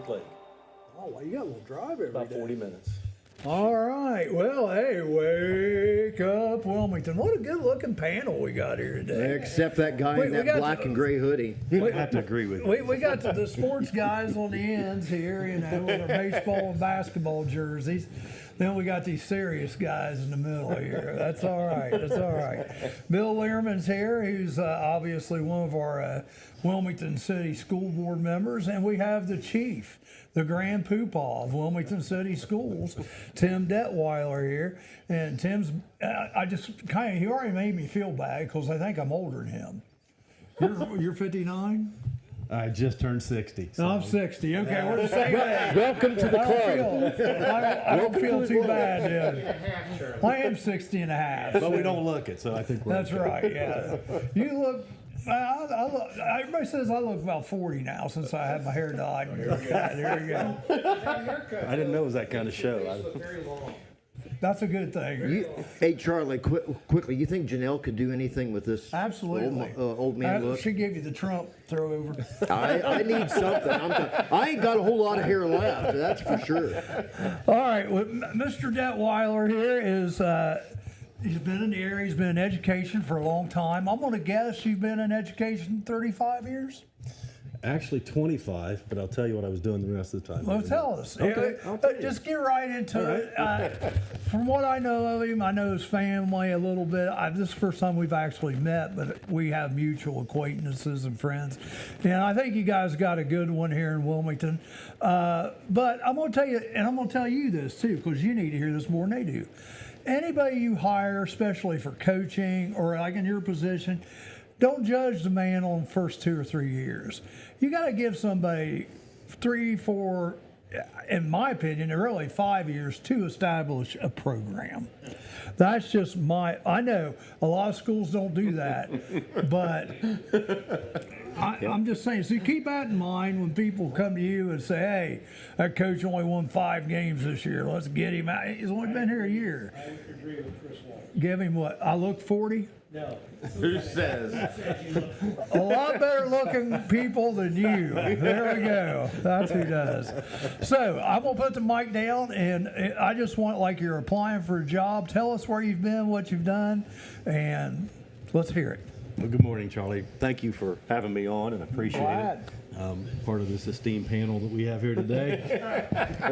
Lake. Oh, well, you got a little drive every About day. 40 minutes. All right. Well, hey, wake up, Wilmington. What a good-looking panel we got here today. Except that guy Wait, in we that got black to- and gray hoodie. I have to agree with you. We got the sports guys on the ends here, you know, with their baseball and basketball jerseys. Then we got these serious guys in the middle here. That's all right. That's all right. Bill Learman's here, who's obviously one of our Wilmington City School Board members. And we have the chief, the grand poobah of Wilmington City Schools, Tim Detweiler here. And Tim's, I just kind of, he already made me feel bad because I think I'm older than him. You're 59? I just turned 60. No, I'm 60. Okay, we're the same age. Welcome to the club. I don't feel too bad, then. I am 60 and a half. But we don't look it, so I think we're That's okay. right, yeah. You look, I look, everybody says I look about 40 now since I had my hair dyed. There you go. I didn't know it was that kind of show. That's a good thing. Hey, Charlie, quickly, you think Janelle could do anything with this Absolutely. old man look? She gave you the Trump throw over. I need something. I ain't got a whole lot of hair left, that's for sure. All right, well, Mr. Detweiler here is, he's been in the area, he's been in education for a long time. I'm going to guess you've been in education 35 years? Actually 25, but I'll tell you what I was doing the rest of the time. Well, tell us. Okay, I'll tell you. Just get right into it. From what I know of him, I know his family a little bit. This is the first time we've actually met, but we have mutual acquaintances and friends. And I think you guys got a good one here in Wilmington. But I'm going to tell you, and I'm going to tell you this too, because you need to hear this more than they do. Anybody you hire, especially for coaching or like in your position, don't judge the man on the first 2 or 3 years. You got to give somebody 3, 4, in my opinion, really 5 years to establish a program. That's just I know a lot of schools don't do that, but I'm just saying, so keep that in mind when people come to you and say, hey, that coach only won 5 games this year. Let's get him out. He's only been here a year. I agree with Chris Wall. Give him what? I look 40? No. Who says? A lot better looking people than you. There we go. That's who does. So I'm going to put the mic down, and I just want, like you're applying for a job. Tell us where you've been, what you've done, and let's hear it. Well, good morning, Charlie. Thank you for having me on, and I appreciate Glad. it. Part of this esteemed panel that we have here today.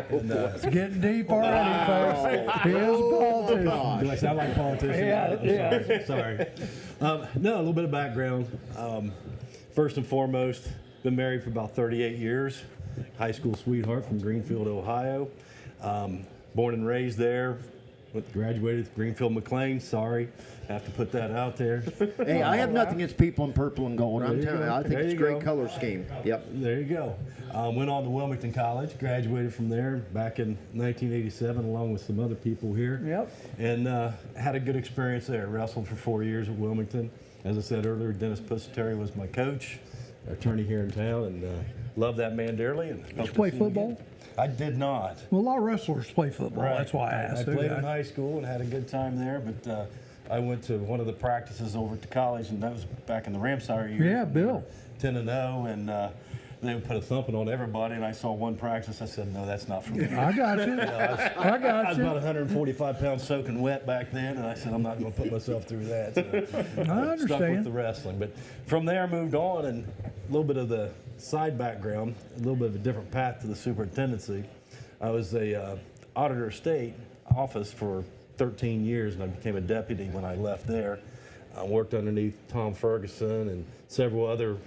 And, It's getting deep already, folks. He is a politician. do I sound like a politician? Yeah. Sorry. No, a little bit of background. First and foremost, been married for about 38 years. High school sweetheart from Greenfield, Ohio. Born and raised there. Graduated Greenfield McLean. Sorry, have to put that out there. Hey, I have nothing against people in purple and gold. I'm There you telling you, go. I think There it's a you great go. color scheme. Yep. There you go. Went on to Wilmington College, graduated from there back in 1987 along with some other people here. Yep. And had a good experience there. Wrestled for 4 years at Wilmington. As I said earlier, Dennis Pusateri was my coach, attorney here in town, and loved that man dearly. And Did you play football? I did not. Well, a lot of wrestlers play football. Right. That's why I asked. I played in high school and had a good time there, but I went to one of the practices over at the college, and that was back in the Ramsire years. Yeah, Bill. 10-0, and they would put a thumping on everybody, and I saw one practice. I said, no, that's not for me. I got you. I I got was you. about 145 pounds soaking wet back then, and I said, I'm not going to put myself through that. So I stuck with understand. the wrestling. But from there, I moved on, and a little bit of the side background, a little bit of a different path to the superintendency. I was a auditor of state office for 13 years, and I became a deputy when I left there. I worked underneath Tom Ferguson and several other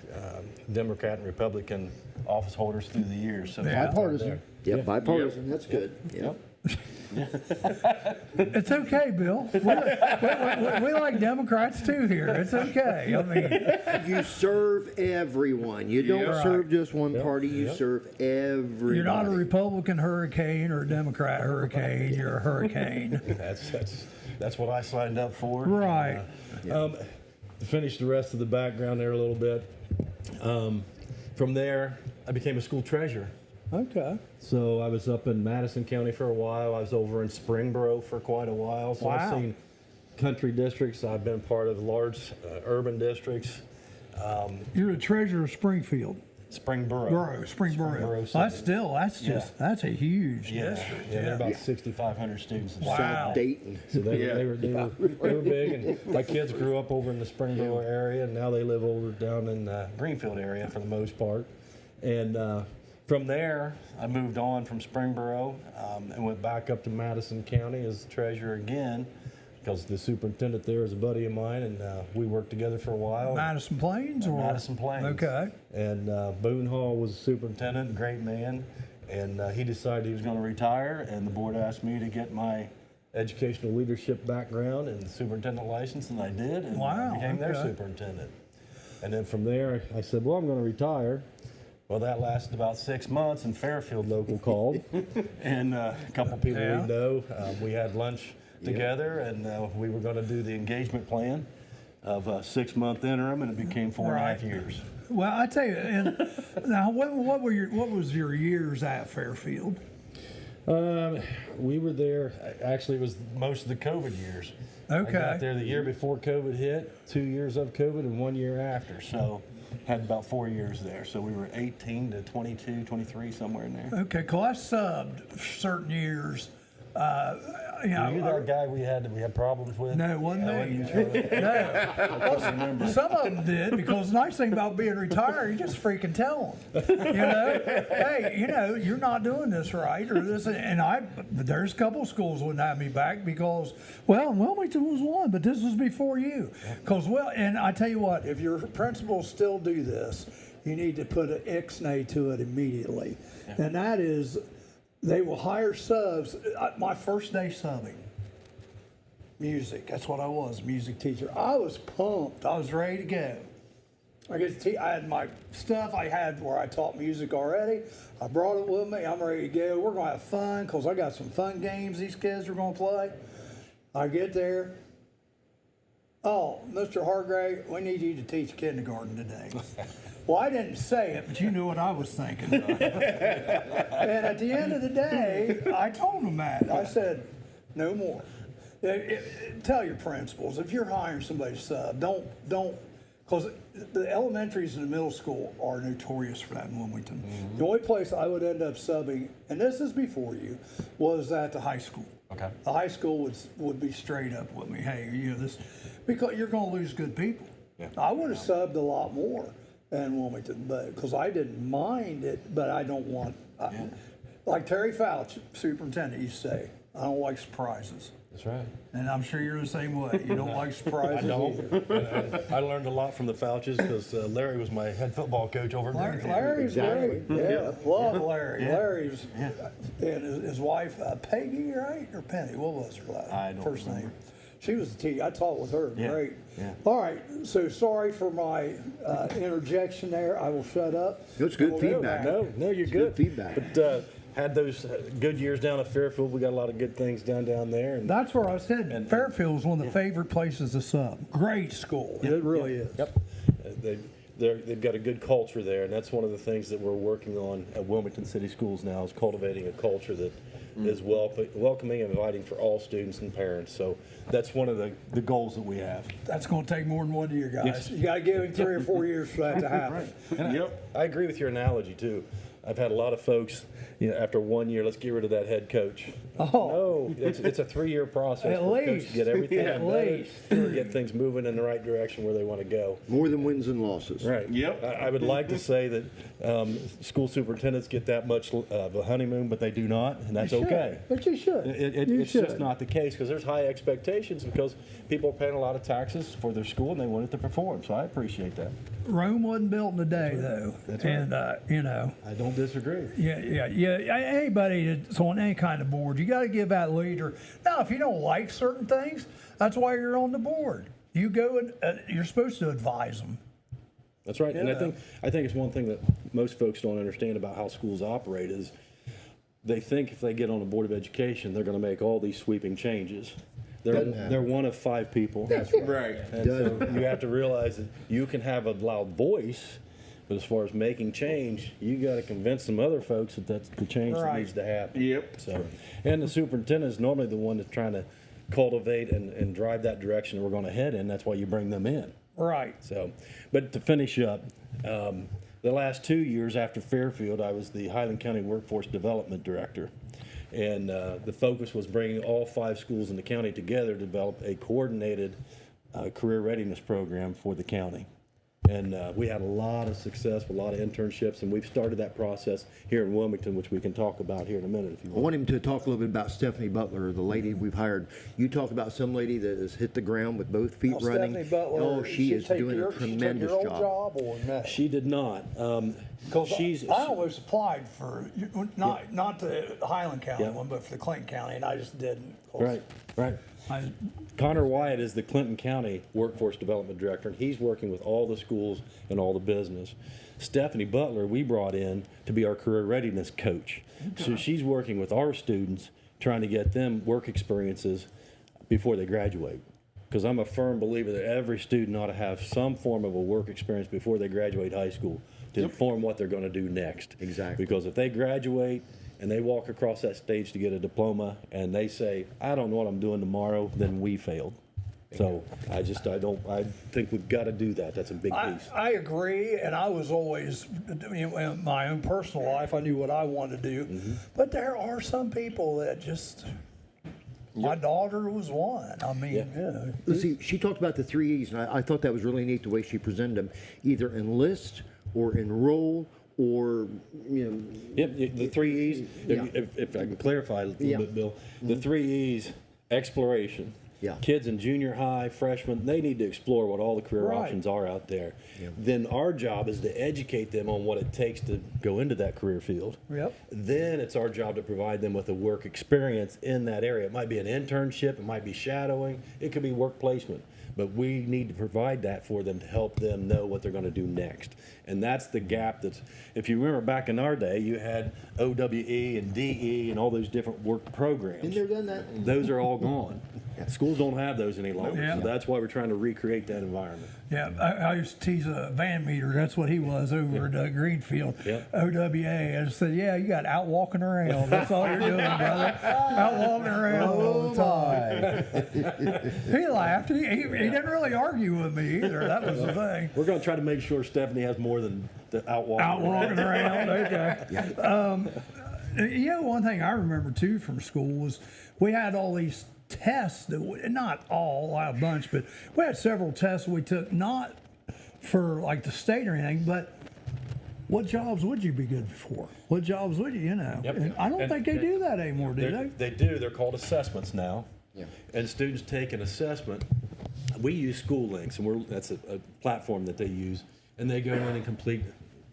Democrat and Republican office holders through the years. So Bipartisan. Yep, bipartisan. That's good. Yep. It's okay, Bill. We like Democrats too here. It's okay. I mean, You serve everyone. You don't Right. serve just one party. You serve everybody. you're not a Republican hurricane or a Democrat hurricane. You're a hurricane. That's what I signed up for. Right. To finish the rest of the background there a little bit, from there I became a school treasurer. Okay. So I was up in Madison County for a while. I was over in Springboro for quite a while. So I've Wow. seen country districts. I've been part of large urban districts. You're the treasurer of Springfield. Springboro. Springboro. City. That's a huge Yeah, district. yeah, there are about 6,500 students. Wow. South Dayton. So they were big, and my kids grew up over in the Springboro area, and now they live over down in Greenfield area for the most part. And from there, I moved on from Springboro and went back up to Madison County as treasurer again, because the superintendent there is a buddy of mine, and we worked together for a while. Madison Plains or Madison Plains. Okay. And Boone Hall was the superintendent, great man, and he decided he was going to retire, and the board asked me to get my educational leadership background and superintendent license, and I did, and Wow, became their okay. superintendent. And then from there, I said, well, I'm going to retire. Well, that lasted about 6 months, and Fairfield Local called, and a couple people Yeah. we know, we had lunch together, and we were going to do the engagement plan of a 6-month interim, and it became 4.5 years. Well, I tell you, and now what was your years at Fairfield? We were there, actually, it was most of the COVID years. Okay. I got there the year before COVID hit, 2 years of COVID, and 1 year after. So had about 4 years there. So we were 18 to 22, 23, somewhere in there. Okay, cause I subbed certain years. You know, Were you that guy we had problems with? No, it wasn't Oh, me. you sure? No. Some of them did, because the nice thing about being retired, you just freaking tell them. You know, hey, you know, you're not doing this right, or this, and there's a couple of schools wouldn't have me back because, well, Wilmington was one, but this was before you. Because, well, and I tell you what, if your principals still do this, you need to put an ixnay to it immediately, and that is, they will hire subs. My first day subbing, music. That's what I was, music teacher. I was pumped. I was ready to go. I had my stuff I had where I taught music already. I brought it with me. I'm ready to go. We're going to have fun because I got some fun games these kids are going to play. I get there. Oh, Mr. Hargrave, we need you to teach kindergarten today. Well, I didn't say it, but you knew what I was thinking. And at the end of the day, I told them that. I said, no more. Tell your principals, if you're hiring somebody to sub, don't, because the elementaries and the middle school are notorious for that in Wilmington. Mm-hmm. The only place I would end up subbing, and this is before you, was at the high school. Okay. The high school would be straight up with me. Hey, you know this, because you're going to lose good people. Yeah. I would have subbed a lot more in Wilmington, but because I didn't mind it, but I don't want. Like Terry Fouch, superintendent, used to say, I don't like surprises. That's right. And I'm sure you're the same way. You don't like surprises. I don't. Either. I learned a lot from the Fouches because Larry was my head football coach over at Greenfield. Larry's great. Yeah, love Larry. Yeah. Larry's and his wife Peggy, right, or Penny? What was her I don't first remember. name? She was the T. I taught with her. Yeah. Great. Yeah. All right. So sorry for my interjection there. I will shut up. That's good We'll feedback. go No, you're It's good. good feedback. But had those good years down at Fairfield. We got a lot of good things down there. And That's where I said Fairfield is one of the favorite places to sub. Great school. It really is. Yep. They've got a good culture there, and that's one of the things that we're working on at Wilmington City Schools now is cultivating a culture that is welcoming and inviting for all students and parents. So that's one of the goals that we have. That's going to take more than 1 year, guys. Yes. You got to give him 3 or 4 years for that to happen. And I agree with your analogy too. I've had a lot of folks, after 1 year, let's get rid of that head coach. Oh. No, it's a 3-year process At for a coach least. to get everything At better, least. to get things moving in the right direction where they want to go. More than wins and losses. Right. Yep. I would like to say that school superintendents get that much of a honeymoon, but they do not, and that's You should. okay. But you should. It's just not the case because there's high expectations because people are paying a lot of taxes for their school and they want it to perform. So I appreciate that. Rome wasn't built in a day, though. That's right. And, you know. I don't disagree. Yeah. Anybody that's on any kind of board, you got to give that leader. Now, if you don't like certain things, that's why you're on the board. You go and you're supposed to advise them. That's right. And Yeah. I think it's one thing that most folks don't understand about how schools operate is they think if they get on the Board of Education, they're going to make all these sweeping changes. They're one of 5 people. That's right. Right. And so you have to realize that you can have a loud voice, but as far as making change, you got to convince some other folks that that's the change that Right. needs to happen. Yep. So, and the superintendent is normally the one that's trying to cultivate and drive that direction we're going to head in. That's why you bring them in. Right. So, but to finish up, The last 2 years after Fairfield, I was the Highland County Workforce Development Director. And the focus was bringing all 5 schools in the county together to develop a coordinated career readiness program for the county. And we had a lot of success with a lot of internships, and we've started that process here in Wilmington, which we can talk about here in a minute if you I want. want him to talk a little bit about Stephanie Butler, the lady we've hired. You talk about some lady that has hit the ground with both feet running. Stephanie Butler, Oh, she is doing a she tremendous take your old job. or no? She did not. Because I always applied for, not the Highland County Yeah. one, but for the Clinton County, and I just didn't. 'Cause Right. Connor Wyatt is the Clinton County Workforce Development Director, and he's working with all the schools and all the business. Stephanie Butler, we brought in to be our career readiness coach. So she's working with our students, trying to get them work experiences before they graduate. Because I'm a firm believer that every student ought to have some form of a work experience before they graduate high school to inform what they're going to do next. Exactly. Because if they graduate and they walk across that stage to get a diploma and they say, I don't know what I'm doing tomorrow, then we failed. So I think we've got to do that. That's a big piece. I agree, and I was always, in my own personal life, I knew what I wanted to do. Mm-hmm. But there are some people that just, my daughter was one. I mean, Let's see, she talked about the 3 E's, and I thought that was really neat the way she presented them. Either enlist or enroll or, Yep, the 3 E's, Yeah. if I can clarify a little Yeah. bit, Bill. The 3 E's, exploration. Yeah. Kids in junior high, freshmen, they need to explore what all the career Right. options are out there. Then our job is to educate them on what it takes to go into that career field. Yep. Then it's our job to provide them with a work experience in that area. It might be an internship, it might be shadowing, it could be work placement. But we need to provide that for them to help them know what they're going to do next. And that's the gap that's, if you remember back in our day, you had OWE and DE and all those different work programs. Been there, done that. Those are all gone. Schools don't have those any longer. Yeah. So that's why we're trying to recreate that environment. yeah. I used to tease a van meter. That's what he was over at Greenfield. Yep. OWA. I just said, yeah, you got out walking around. That's all you're doing, brother. Out walking around all the time. He laughed. He didn't really argue with me either. That was the thing. We're going to try to make sure Stephanie has more than the out walking. Out walking around. Okay. One thing I remember too from school was we had all these tests that not all, a bunch, but we had several tests we took, not for like the state or anything, but what jobs would you be good for? What jobs would you, Yep. And I don't think they do that anymore, do they? They do. They're called assessments now. Yeah. And students take an assessment. We use School Links, and that's a platform that they use, and they go in and complete,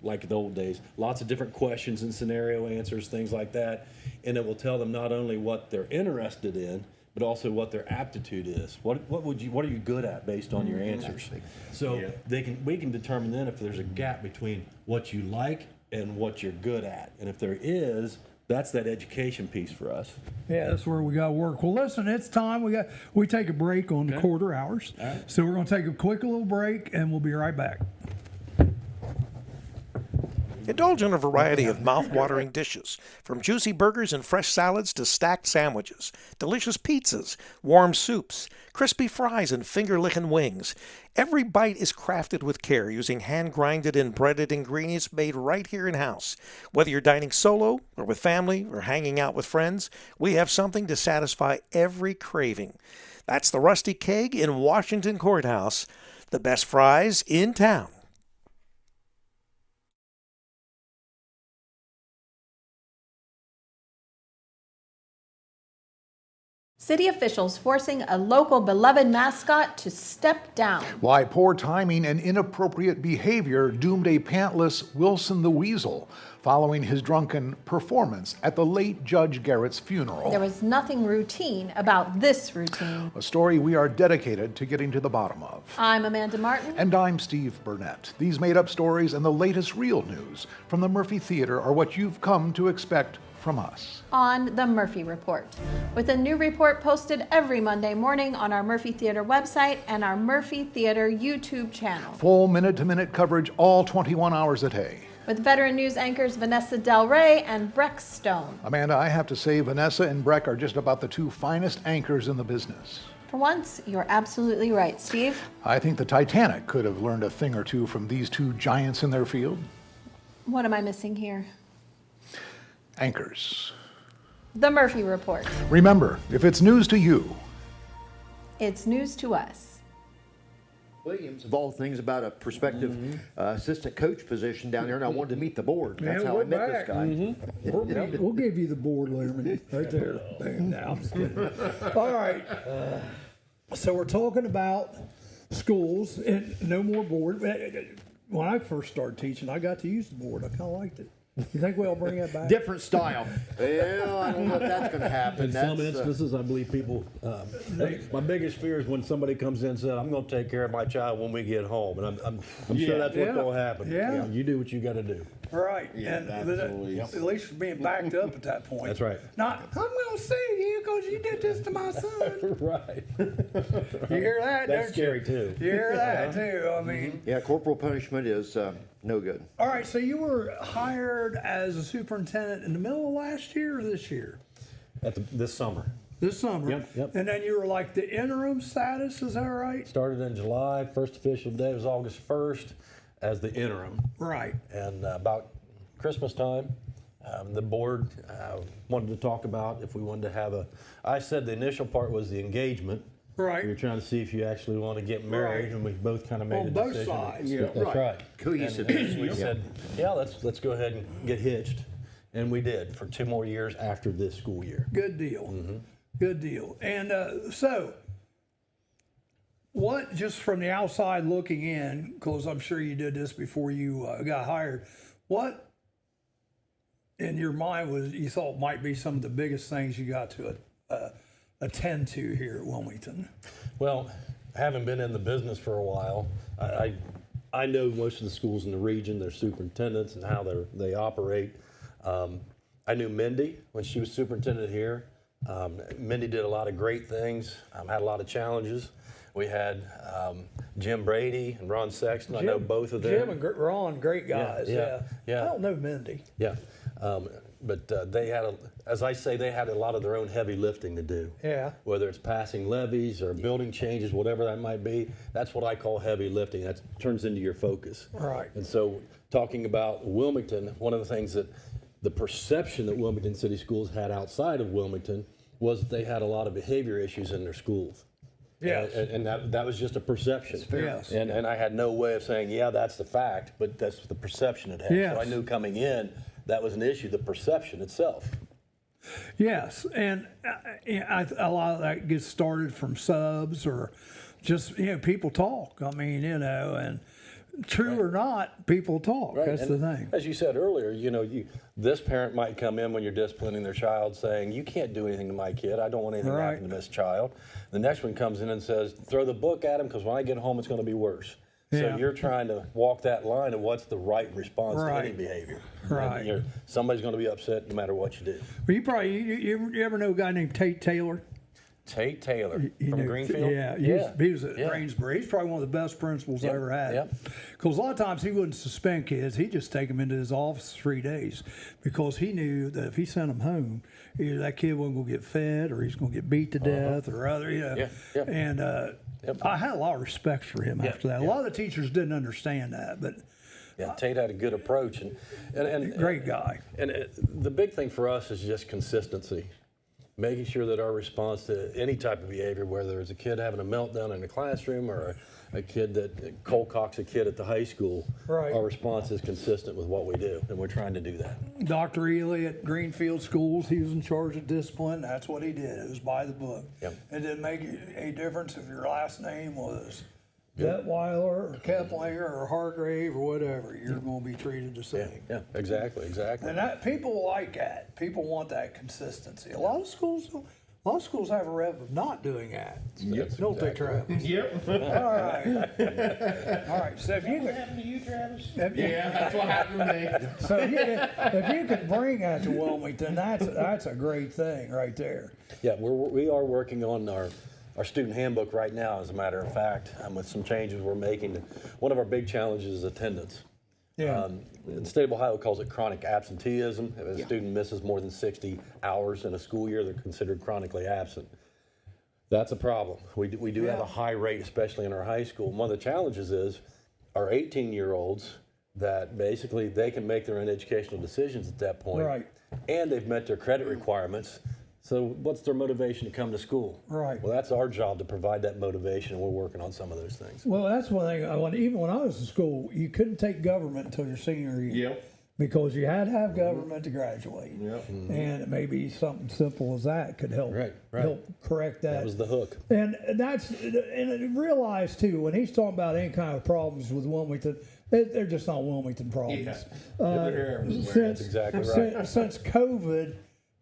like the old days, lots of different questions and scenario answers, things like that, and it will tell them not only what they're interested in, but also what their aptitude is. What are you good at based on your answers? So we can determine then if there's a gap between what you like and what you're good at, and if there is, that's that education piece for us. Yeah, that's where we got to work. Well, listen, it's time. We take a break on the quarter hours. All right. So we're going to take a quick little break, and we'll be right back. Indulge in a variety of mouth-watering dishes, from juicy burgers and fresh salads to stacked sandwiches, delicious pizzas, warm soups, crispy fries, and finger-licking wings. Every bite is crafted with care using hand-grinded and breaded ingredients made right here in-house. Whether you're dining solo or with family or hanging out with friends, we have something to satisfy every craving. That's the Rusty Keg in Washington Courthouse, the best fries in town. City officials forcing a local beloved mascot to step down. Why poor timing and inappropriate behavior doomed a pantless Wilson the Weasel following his drunken performance at the late Judge Garrett's funeral. There was nothing routine about this routine. A story we are dedicated to getting to the bottom of. I'm Amanda Martin. And I'm Steve Burnett. These made-up stories and the latest real news from the Murphy Theater are what you've come to expect from us. On the Murphy Report, with a new report posted every Monday morning on our Murphy Theater website and our Murphy Theater YouTube channel. Full minute-to-minute coverage all 21 hours a day. With veteran news anchors Vanessa Del Rey and Breck Stone. Amanda, I have to say Vanessa and Breck are just about the two finest anchors in the business. For once, you're absolutely right, Steve. I think the Titanic could have learned a thing or two from these two giants in their field. What am I missing here? Anchors. The Murphy Report. Remember, if it's news to you, It's news to us. Williams, of all things, about a prospective assistant coach position down there, and I wanted to meet the board. That's how I we're met back. this guy. We'll give you the board, Learman, right there. Bam, now, I'm just kidding. All right. So we're talking about schools and no more board. When I first started teaching, I got to use the board. I kind of liked it. You think we'll bring it back? Different style. Well, I don't know if that's going to happen. In some That's, instances, I believe people. My biggest fear is when somebody comes in and says, "I'm going to take care of my child when we get home," and I'm sure that's what's going to happen. Yeah. You do what you got to do. Right. Yeah, and absolutely. at least you're being backed up at that point. That's right. Not, I'm going to sue you because you did this to my son. Right. You hear that, That's don't scary you? too. You hear that, too. I mean, yeah, corporal punishment is no good. all right, so you were hired as a superintendent in the middle of last year or this year? This summer. This summer. Yep. And then you were like the interim status, is that right? Started in July. First official day was August 1st as the interim. Right. And about Christmas time, the board wanted to talk about if we wanted to have I said the initial part was the engagement. Right. We were trying to see if you actually want to get married, Right. and we both kind of made On a both decision. sides. Yeah, That's right. Cohesive. And we said, yeah, let's go ahead and get hitched. And we did for 2 more years after this school year. Good deal. Mm-hmm. Good deal. And so, what, just from the outside looking in, because I'm sure you did this before you got hired, what in your mind was you thought might be some of the biggest things you got to attend to here at Wilmington? Well, having been in the business for a while, I know most of the schools in the region, their superintendents and how they operate. I knew Mindy when she was superintendent here. Mindy did a lot of great things, had a lot of challenges. We had Jim Brady and Ron Sexton. I know both of them. Jim and Ron, great guys. yeah. I don't know Mindy. Yeah. But they had, as I say, they had a lot of their own heavy lifting to do. Yeah. Whether it's passing levies or building changes, whatever that might be, that's what I call heavy lifting. That turns into your focus. Right. And so talking about Wilmington, one of the things that the perception that Wilmington City Schools had outside of Wilmington was that they had a lot of behavior issues in their schools. Yes. And that was just a perception. Yes. And I had no way of saying, yeah, that's the fact, but that's the perception it had. Yes. So I knew coming in that was an issue, the perception itself. Yes, and a lot of that gets started from subs or just, people talk. I mean, and true or not, people talk. Right. That's And the thing. As you said earlier, this parent might come in when you're disciplining their child saying, you can't do anything to my kid. I don't want anything to happen to this child. The next one comes in and says, throw the book at him because when I get home, it's going to be worse. Yeah. So you're trying to walk that line of what's the right response to any behavior. Right. And somebody's going to be upset no matter what you do. Well, you ever know a guy named Tate Taylor? Tate Taylor You from know, Greenfield? Yeah, he was at Rainsbury. He's probably one of the best principals I ever had. Yep. Because a lot of times he wouldn't suspend kids. He'd just take them into his office 3 days because he knew that if he sent them home, either that kid wasn't going to get fed or he's going to get beat to death or other, Yeah. And I had a lot of respect for him after that. A lot of the teachers didn't understand that, but Yeah, Tate had a good approach and great guy. And the big thing for us is just consistency. Making sure that our response to any type of behavior, whether it's a kid having a meltdown in the classroom or a kid that cold cocks a kid at the high school, Right. our response is consistent with what we do, and we're trying to do that. Dr. Ely at Greenfield Schools, he was in charge of discipline. That's what he did. It was by the book. Yep. It didn't make any difference if your last name was Detweiler or Keplinger or Hargrave or whatever. You're going to be treated the same. Yeah, exactly. And that people like that. People want that consistency. A lot of schools have a rep of not doing that. Yes, Don't they, exactly. Travis? Yep. All right. All right. So if you could, happened to you, Travis? yeah, That's what happened to me. so if you could bring that to Wilmington, that's a great thing right there. Yeah, we are working on our student handbook right now, as a matter of fact, with some changes we're making. One of our big challenges is attendance. Yeah. The state of Ohio calls it chronic absenteeism. If a student misses more than 60 hours in a school year, they're considered chronically absent. That's a problem. We do have a high rate, especially in our high school. One of the challenges is our 18-year-olds that basically they can make their own educational decisions at that point. Right. And they've met their credit requirements. So what's their motivation to come to school? Right. Well, that's our job to provide that motivation, and we're working on some of those things. Well, that's one thing. Even when I was in school, you couldn't take government until your senior year. Yep. Because you had to have government to graduate. Yep. And maybe something simple as that could help Right. help correct that. That was the hook. And realize too, when he's talking about any kind of problems with Wilmington, they're just not Wilmington problems. They're everywhere. Since, exactly right. since COVID,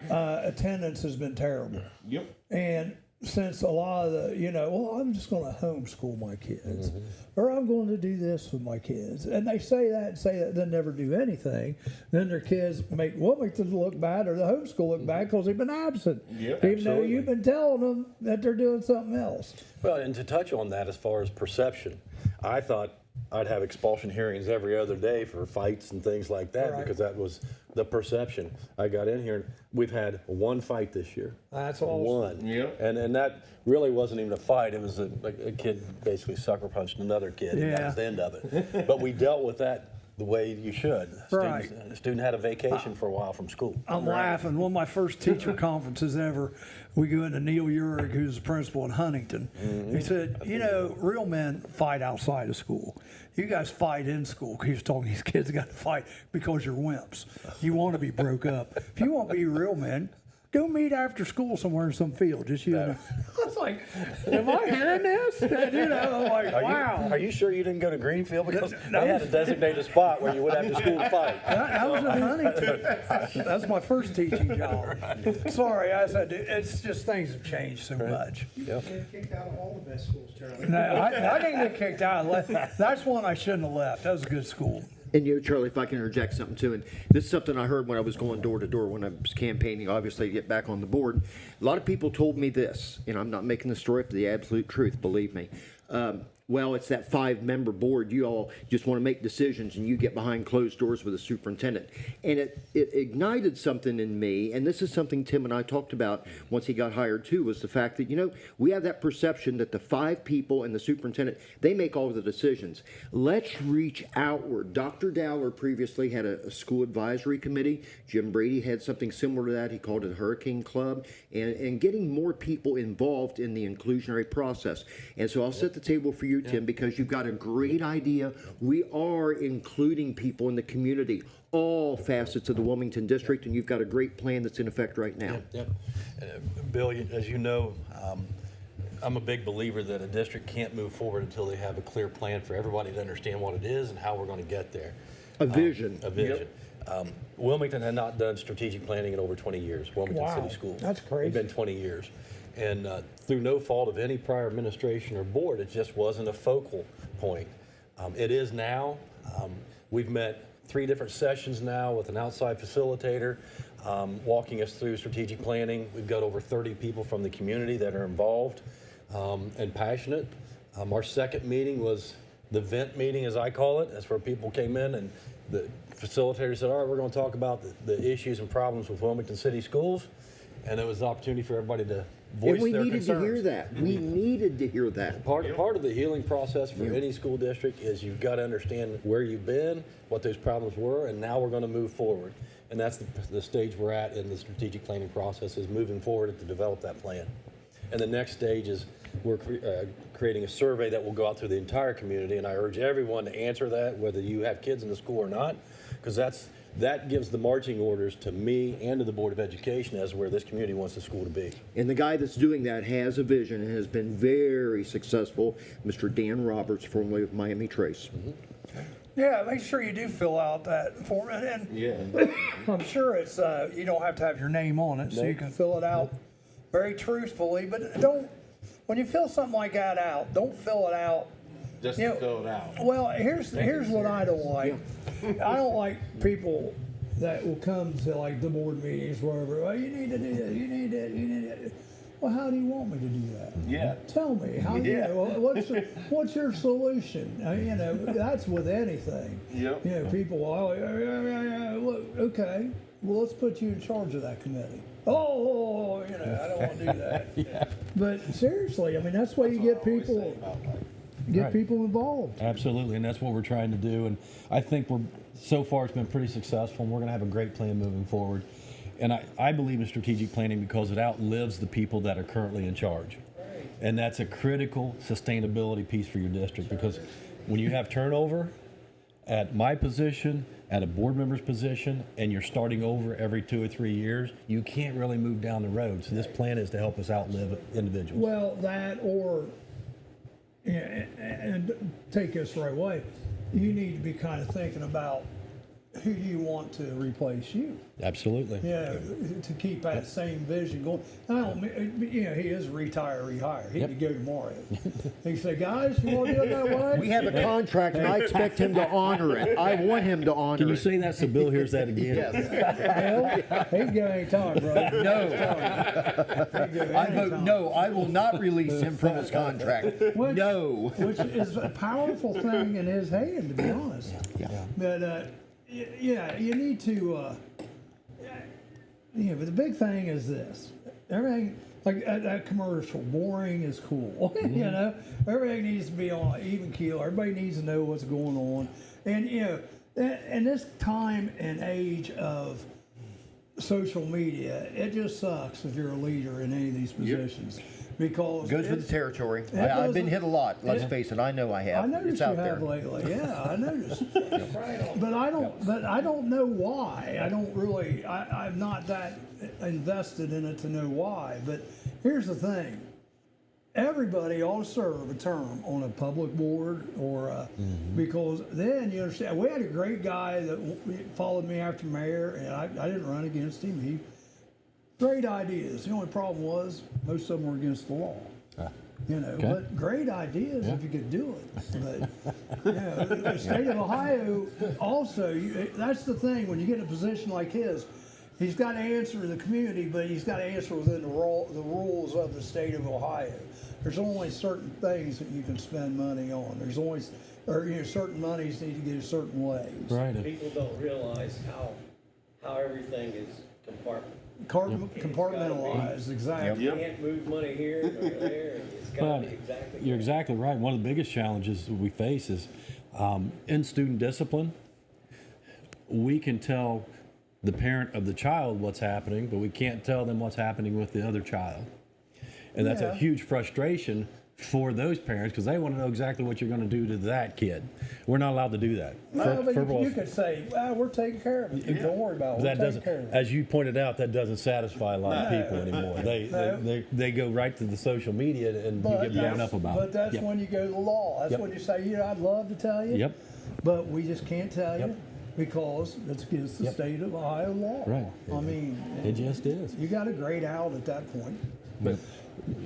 attendance has been terrible. Yep. And since a lot of the, I'm just going to homeschool my kids, or I'm going to do this with my kids, and they say that, then never do anything. Then their kids make Wilmington look bad or the homeschool look bad because they've been absent, Yep, even though you've been telling them that they're doing something else. Well, and to touch on that as far as perception, I thought I'd have expulsion hearings every other day for fights and things like that, Right. because that was the perception. I got in here, and we've had one fight this year. That's awesome. One. Yep. And that really wasn't even a fight. It was a kid basically sucker punched another kid, and that Yeah. was the end of it. But we dealt with that the way you should. Right. The student had a vacation for a while from school. I'm laughing. One of my first teacher conferences ever, we go into Neil Uhrig, who's the principal in Huntington. He said, real men fight outside of school. You guys fight in school. He was talking these kids got to fight because you're wimps. You want to be broke up. If you want to be real men, go meet after school somewhere in some field. Just you. I was like, am I hearing this? I'm like, wow. Are you sure you didn't go to Greenfield? Because they had a designated spot where you would have to school fight. That was in Huntington. That's my first teaching job. Sorry, I said it's just things have changed so much. Get kicked out of all the best schools, Charlie. No, I didn't get kicked out. That's one I shouldn't have left. That was a good school. And Charlie, if I can interject something too, and this is something I heard when I was going door to door when I was campaigning, obviously, to get back on the board. A lot of people told me this, and I'm not making the story up to the absolute truth, believe me. Well, it's that 5-member board. You all just want to make decisions, and you get behind closed doors with the superintendent. And it ignited something in me, and this is something Tim and I talked about once he got hired too, was the fact that, we have that perception that the 5 people and the superintendent, they make all of the decisions. Let's reach outward. Dr. Dowler previously had a school advisory committee. Jim Brady had something similar to that. He called it Hurricane Club, and getting more people involved in the inclusionary process. And so I'll set the table for you, Tim, because you've got a great idea. We are including people in the community, all facets of the Wilmington district, and you've got a great plan that's in effect right now. Yep. Bill, as you know, I'm a big believer that a district can't move forward until they have a clear plan for everybody to understand what it is and how we're going to get there. A vision. A vision. Wilmington had not done strategic planning in over 20 years, Wilmington Wow, City Schools. that's crazy. It's been 20 years. And through no fault of any prior administration or board, it just wasn't a focal point. It is now. We've met 3 different sessions now with an outside facilitator walking us through strategic planning. We've got over 30 people from the community that are involved and passionate. Our second meeting was the vent meeting, as I call it. That's where people came in and the facilitator said, all right, we're going to talk about the issues and problems with Wilmington City Schools. And it was an opportunity for everybody to voice And we their needed concerns. to hear that. We needed to hear that. Part of the healing process for any school district is you've got to understand where you've been, what those problems were, and now we're going to move forward. And that's the stage we're at in the strategic planning process, is moving forward to develop that plan. And the next stage is we're creating a survey that will go out through the entire community, and I urge everyone to answer that, whether you have kids in the school or not, because that gives the marching orders to me and to the Board of Education as where this community wants the school to be. And the guy that's doing that has a vision and has been very successful, Mr. Dan Roberts, formerly of Miami Trace. Yeah, make sure you do fill out that form. And I'm sure it's you don't have to have your name on it, so you can fill it out very truthfully. But when you fill something like that out, don't fill it out. Just to fill it out. Well, here's what I don't like. I don't like people that will come to like the board meetings, wherever. Well, you need to do this. You need it. You need it. Well, how do you want me to do that? Yeah. Tell me. How? What's your solution? That's with anything. Yep. People. Oh, yeah. Okay. Well, let's put you in charge of that committee. Oh, I don't want to do that. But seriously, that's why you get people. get Right. people involved. Absolutely, and that's what we're trying to do. And I think so far it's been pretty successful, and we're going to have a great plan moving forward. And I believe in strategic planning because it outlives the people that are currently in charge. And that's a critical sustainability piece for your district, because when you have turnover at my position, at a board member's position, and you're starting over every 2 or 3 years, you can't really move down the road. So this plan is to help us outlive individuals. Well, that or, and take this the right way, you need to be kind of thinking about who do you want to replace you. Absolutely. Yeah, to keep that same vision going. I don't, he is rehire. He could go tomorrow. He said, guys, you want to do it that way? We have a contract, and I expect him to honor it. I want him to honor it. Can you say that so Bill hears that again? Well, he's going anytime, bro. No. I vote no. I will not release him from his contract. No. Which is a powerful thing in his hand, to be honest. Yeah. But, yeah, you need to, but the big thing is this. Everything, like that commercial, boring is cool. You know, everything needs to be on even keel. Everybody needs to know what's going on. And, in this time and age of social media, it just sucks if you're a leader in any of these positions. Because Goes with the territory. it I've been doesn't- hit a lot. Let's face it. I know I have. I noticed It's out you there. have lately. Yeah, I noticed. But I don't know why. I don't really. I'm not that invested in it to know why. But here's the thing: everybody ought to serve a term on a public board or because then you understand. We had a great guy that followed me after mayor, and I didn't run against him. He great ideas. The only problem was most of them were against the law. But great ideas if you could do it. But the state of Ohio also, that's the thing, when you get in a position like his, he's got to answer the community, but he's got to answer within the rules of the state of Ohio. There's only certain things that you can spend money on. There's always, certain monies need to go certain ways. Right. People don't realize how everything is Compartmentalized, exactly. You can't move money here or there. It's got to Well, be exactly. you're exactly right. One of the biggest challenges we face is in student discipline. We can tell the parent of the child what's happening, but we can't tell them what's happening with the other child. And that's a huge frustration for those parents because they want to know exactly what you're going to do to that kid. We're not allowed to do that. Well, but you could say, well, we're taking care of it. Don't worry about it. That We're doesn't, taking care of it. as you pointed out, that doesn't satisfy a lot of people anymore. They go right to the social media and you get blown up about But it. that's Yep. when you go to the law. That's Yep. when you say, I'd love to tell you. Yep. But we just can't tell you Yep. because it's against the Yep. state of Ohio law. Right. I mean, It just is. you got to grade out at that point. But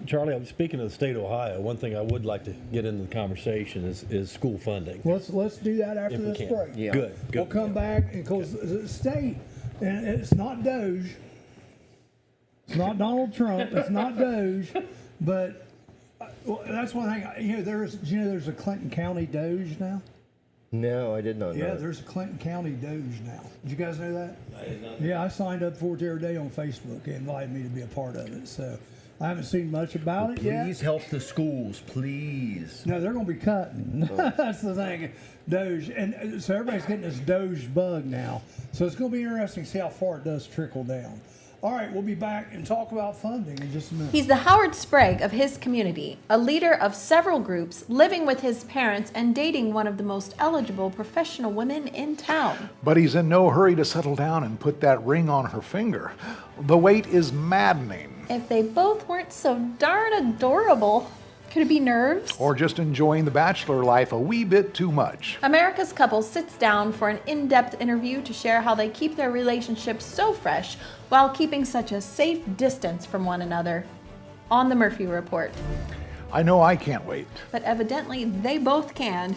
Charlie, speaking of the state of Ohio, one thing I would like to get into the conversation is school funding. Let's do that after If we this can. break. Yeah. Good. We'll come back because the state, and it's not Doge, it's not Donald Trump, it's not Doge, but that's one thing. There's a Clinton County Doge now. No, I did not know. Yeah, there's a Clinton County Doge now. Did you guys know that? I did not. Yeah, I signed up for it the other day on Facebook. They invited me to be a part of it. So I haven't seen much about it yet. Please help the schools, please. No, they're going to be cutting. That's the thing. Doge. And so everybody's getting this Doge bug now. So it's going to be interesting to see how far it does trickle down. All right, we'll be back and talk about funding in just a minute. He's the Howard Sprague of his community, a leader of several groups, living with his parents and dating one of the most eligible professional women in town. But he's in no hurry to settle down and put that ring on her finger. The wait is maddening. If they both weren't so darn adorable, could it be nerves? Or just enjoying the bachelor life a wee bit too much. America's Couple sits down for an in-depth interview to share how they keep their relationship so fresh while keeping such a safe distance from one another. On the Murphy Report. I know I can't wait. But evidently they both can.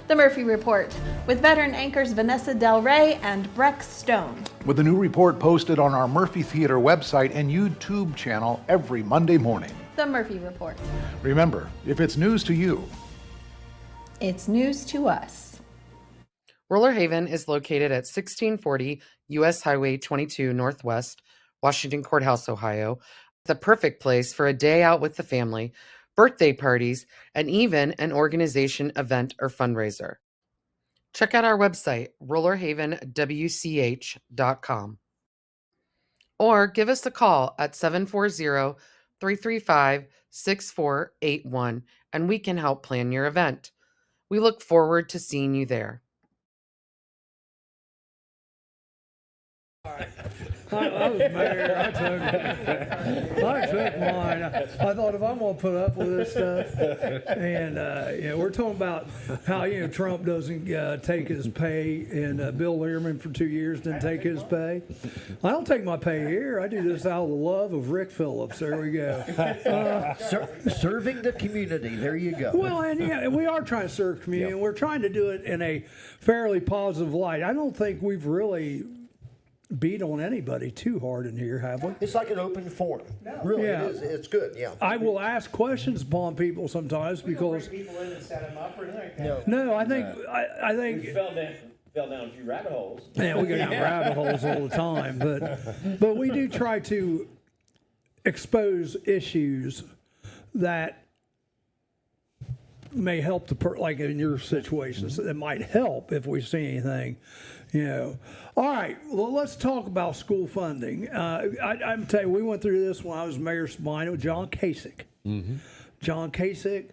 The Murphy Report with veteran anchors Vanessa Del Rey and Breck Stone. With a new report posted on our Murphy Theater website and YouTube channel every Monday morning. The Murphy Report. Remember, if it's news to you, It's news to us. Roller Haven is located at 1640 U.S. Highway 22 Northwest, Washington Courthouse, Ohio. The perfect place for a day out with the family. birthday parties, and even an organization, event, or fundraiser. Check out our website, rollerhavenwch.com, or give us a call at 740-335-6481, and we can help plan your event. We look forward to seeing you there. I was mayor. I took mine. I thought if I'm going to put up with this stuff, and we're talking about how Trump doesn't take his pay, and Bill Learman for 2 years didn't take his pay. I don't take my pay here. I do this out of the love of Rick Phillips. There we go. Serving the community. There you go. Well, and we are trying to serve community, and we're trying to do it in a fairly positive light. I don't think we've really beat on anybody too hard in here, have we? It's like an open forum. Really, Yeah. it is. It's good. Yeah. I will ask questions upon people sometimes because People in and set them up or anything like that. no, I think I We think fell down a few rabbit holes. yeah, we go down rabbit holes all the time, but we do try to expose issues that may help like in your situations, it might help if we see anything, All right, well, let's talk about school funding. I'm tell you, we went through this when I was mayor of Sabina with John Kasich. John Kasich,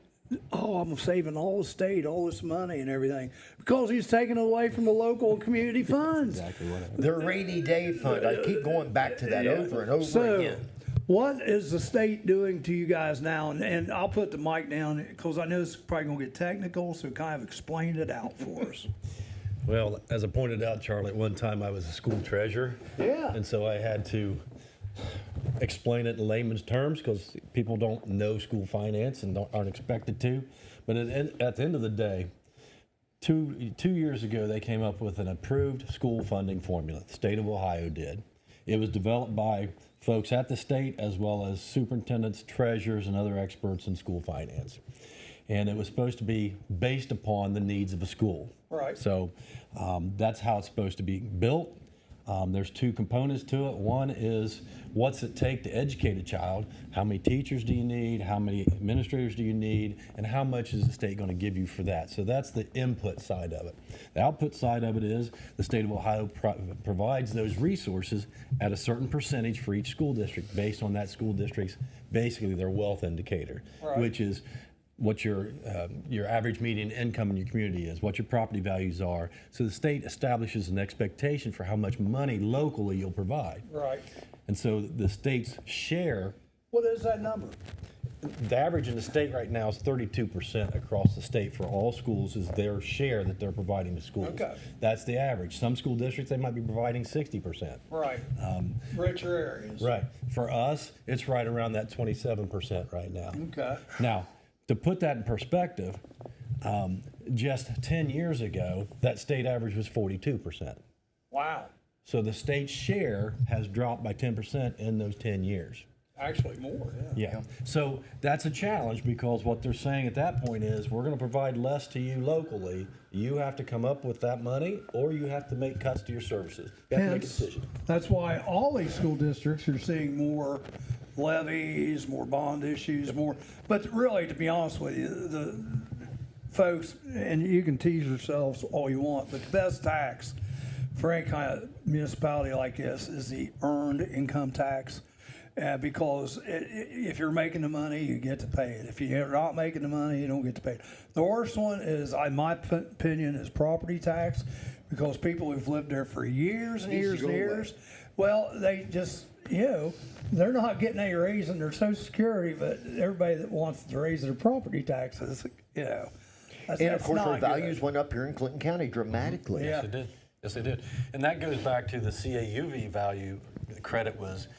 I'm saving all the state, all this money and everything because he's taking away from the local and community funds. Their rainy day fund. I keep going back to that over and over again. What is the state doing to you guys now? And I'll put the mic down because I know it's probably going to get technical, so kind of explain it out for us. Well, as I pointed out, Charlie, at one time I was a school treasurer. Yeah. And so I had to explain it in layman's terms because people don't know school finance and aren't expected to. But at the end of the day, two years ago, they came up with an approved school funding formula. The state of Ohio did. It was developed by folks at the state as well as superintendents, treasurers, and other experts in school finance. And it was supposed to be based upon the needs of a school. Right. So that's how it's supposed to be built. There's two components to it. One is what's it take to educate a child? How many teachers do you need? How many administrators do you need? And how much is the state going to give you for that? So that's the input side of it. The output side of it is the state of Ohio provides those resources at a certain percentage for each school district based on that school district's, basically their wealth indicator, which is what your average median income in your community is, what your property values are. So the state establishes an expectation for how much money locally you'll provide. Right. And so the state's share, What is that number? the average in the state right now is 32% across the state for all schools is their share that they're providing to schools. Okay. That's the average. Some school districts, they might be providing 60%. Right. Richer areas. Right. For us, it's right around that 27% right now. Okay. Now, to put that in perspective, just 10 years ago, that state average was 42%. Wow. So the state's share has dropped by 10% in those 10 years. Actually more, yeah. Yeah. So that's a challenge because what they're saying at that point is we're going to provide less to you locally. You have to come up with that money or you have to make cuts to your services. You have to make a decision. That's why all these school districts are seeing more levies, more bond issues, more. But really, to be honest with you, the folks, and you can tease yourselves all you want, but the best tax for any kind of municipality like this is the earned income tax. Because if you're making the money, you get to pay it. If you're not making the money, you don't get to pay it. The worst one is, in my opinion, is property tax, because people who've lived there for years and years and years, well, they just, they're not getting any raise in their Social Security, but everybody that wants to raise their property taxes, And of course, our values went up here in Clinton County dramatically. Yeah. Yes, it did. Yes, it did. And that goes back to the CAUV value. The credit was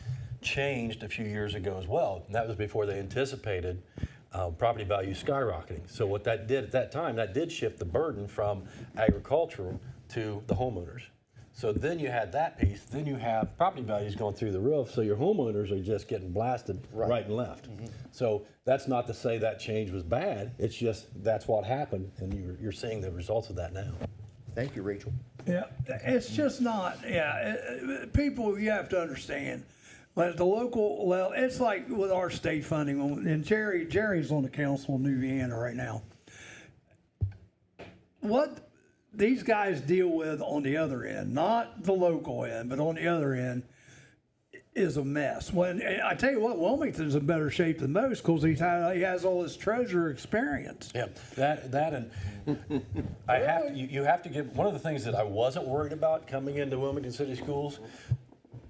changed a few years ago as well. And that was before they anticipated property values skyrocketing. So what that did at that time, that did shift the burden from agricultural to the homeowners. So then you had that piece. Then you have property values going through the roof. So your homeowners are just getting blasted right and left. Mm-hmm. So that's not to say that change was bad. It's just that's what happened, and you're seeing the results of that now. Thank you, Rachel. Yeah, it's just not. Yeah, people, you have to understand. But at the local level, it's like with our state funding, and Jerry's on the council in New Vienna right now. What these guys deal with on the other end, not the local end, but on the other end, is a mess. When I tell you what, Wilmington's in better shape than most because he has all this treasure experience. Yeah, that and I have to, you have to give one of the things that I wasn't worried about coming into Wilmington City Schools,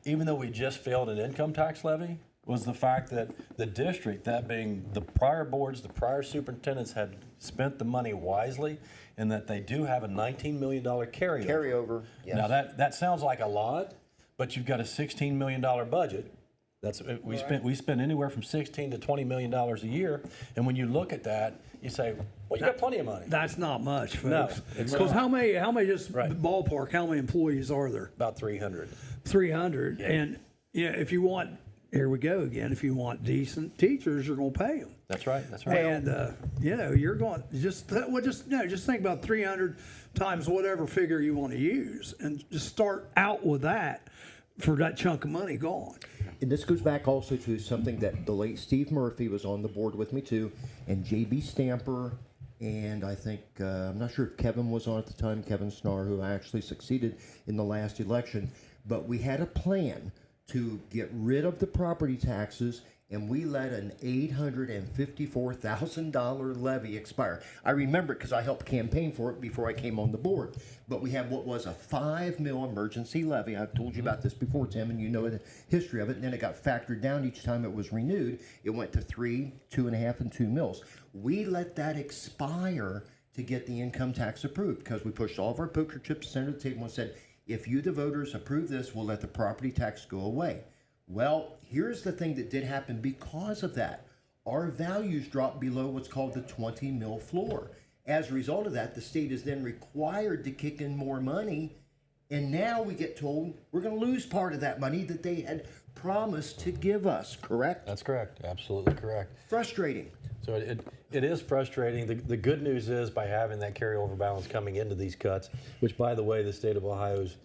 even though we just failed an income tax levy, was the fact that the district, that being the prior boards, the prior superintendents, had spent the money wisely, and that they do have a $19 million carryover. Carryover, yes. Now that sounds like a lot, but you've got a $16 million budget. That's we spend anywhere from $16 to $20 million a year, and when you look at that, you say, well, you got plenty of money. That's not much, folks. No, it's Because not. how many just Right. ballpark? How many employees are there? About 300. 300. And if you want, here we go again. If you want decent teachers, you're going to pay them. That's right. That's right. And you're going just think about 300 times whatever figure you want to use, and just start out with that for that chunk of money gone. And this goes back also to something that the late Steve Murphy was on the board with me too, and J.B. Stamper, and I think, I'm not sure if Kevin was on at the time, Kevin Snar, who actually succeeded in the last election, but we had a plan to get rid of the property taxes, and we let an $854,000 levy expire. I remember it because I helped campaign for it before I came on the board. But we had what was a $5 million emergency levy. I've told you about this before, Tim, and you know the history of it. And then it got factored down each time it was renewed. It went to 3, 2.5, and 2 mils. We let that expire to get the income tax approved because we pushed all of our poker chips center of the table and said, if you, the voters, approve this, we'll let the property tax go away. Well, here's the thing that did happen because of that. Our values dropped below what's called the 20 mil floor. As a result of that, the state is then required to kick in more money, and now we get told we're going to lose part of that money that they had promised to give us, correct? That's correct. Absolutely correct. Frustrating. So it is frustrating. The good news is by having that carryover balance coming into these cuts, which, by the way, the state of Ohio's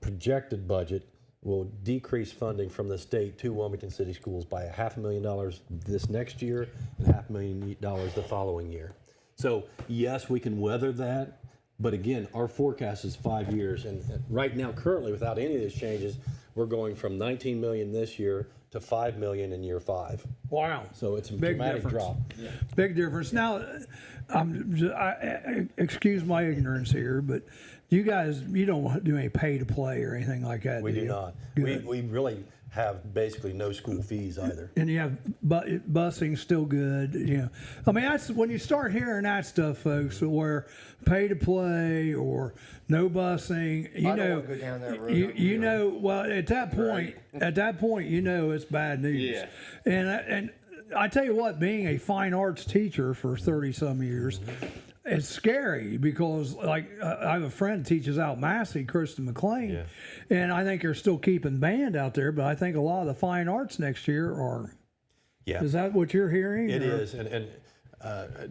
projected budget will decrease funding from the state to Wilmington City Schools by $500,000 this next year and $500,000 the following year. So yes, we can weather that, but again, our forecast is 5 years, and right now, currently, without any of these changes, we're going from $19 million this year to $5 million in year 5. Wow. So it's a Big dramatic difference. drop. Big difference. Now, excuse my ignorance here, but you guys, you don't do any pay to play or anything like that. We do do you? not. Good. We really have basically no school fees either. And you have busing still good. I mean, that's when you start hearing that stuff, folks, where pay to play or no busing. I don't want to go down that road. You know, well, at that point, it's bad news. Yeah. And I tell you what, being a fine arts teacher for 30 some years. It's scary because, like, I have a friend who teaches out Massey, Kristen McLean, and I think they're still keeping band out there, but I think a lot of the fine arts next year are. Yeah. Is that what you're hearing? It is, and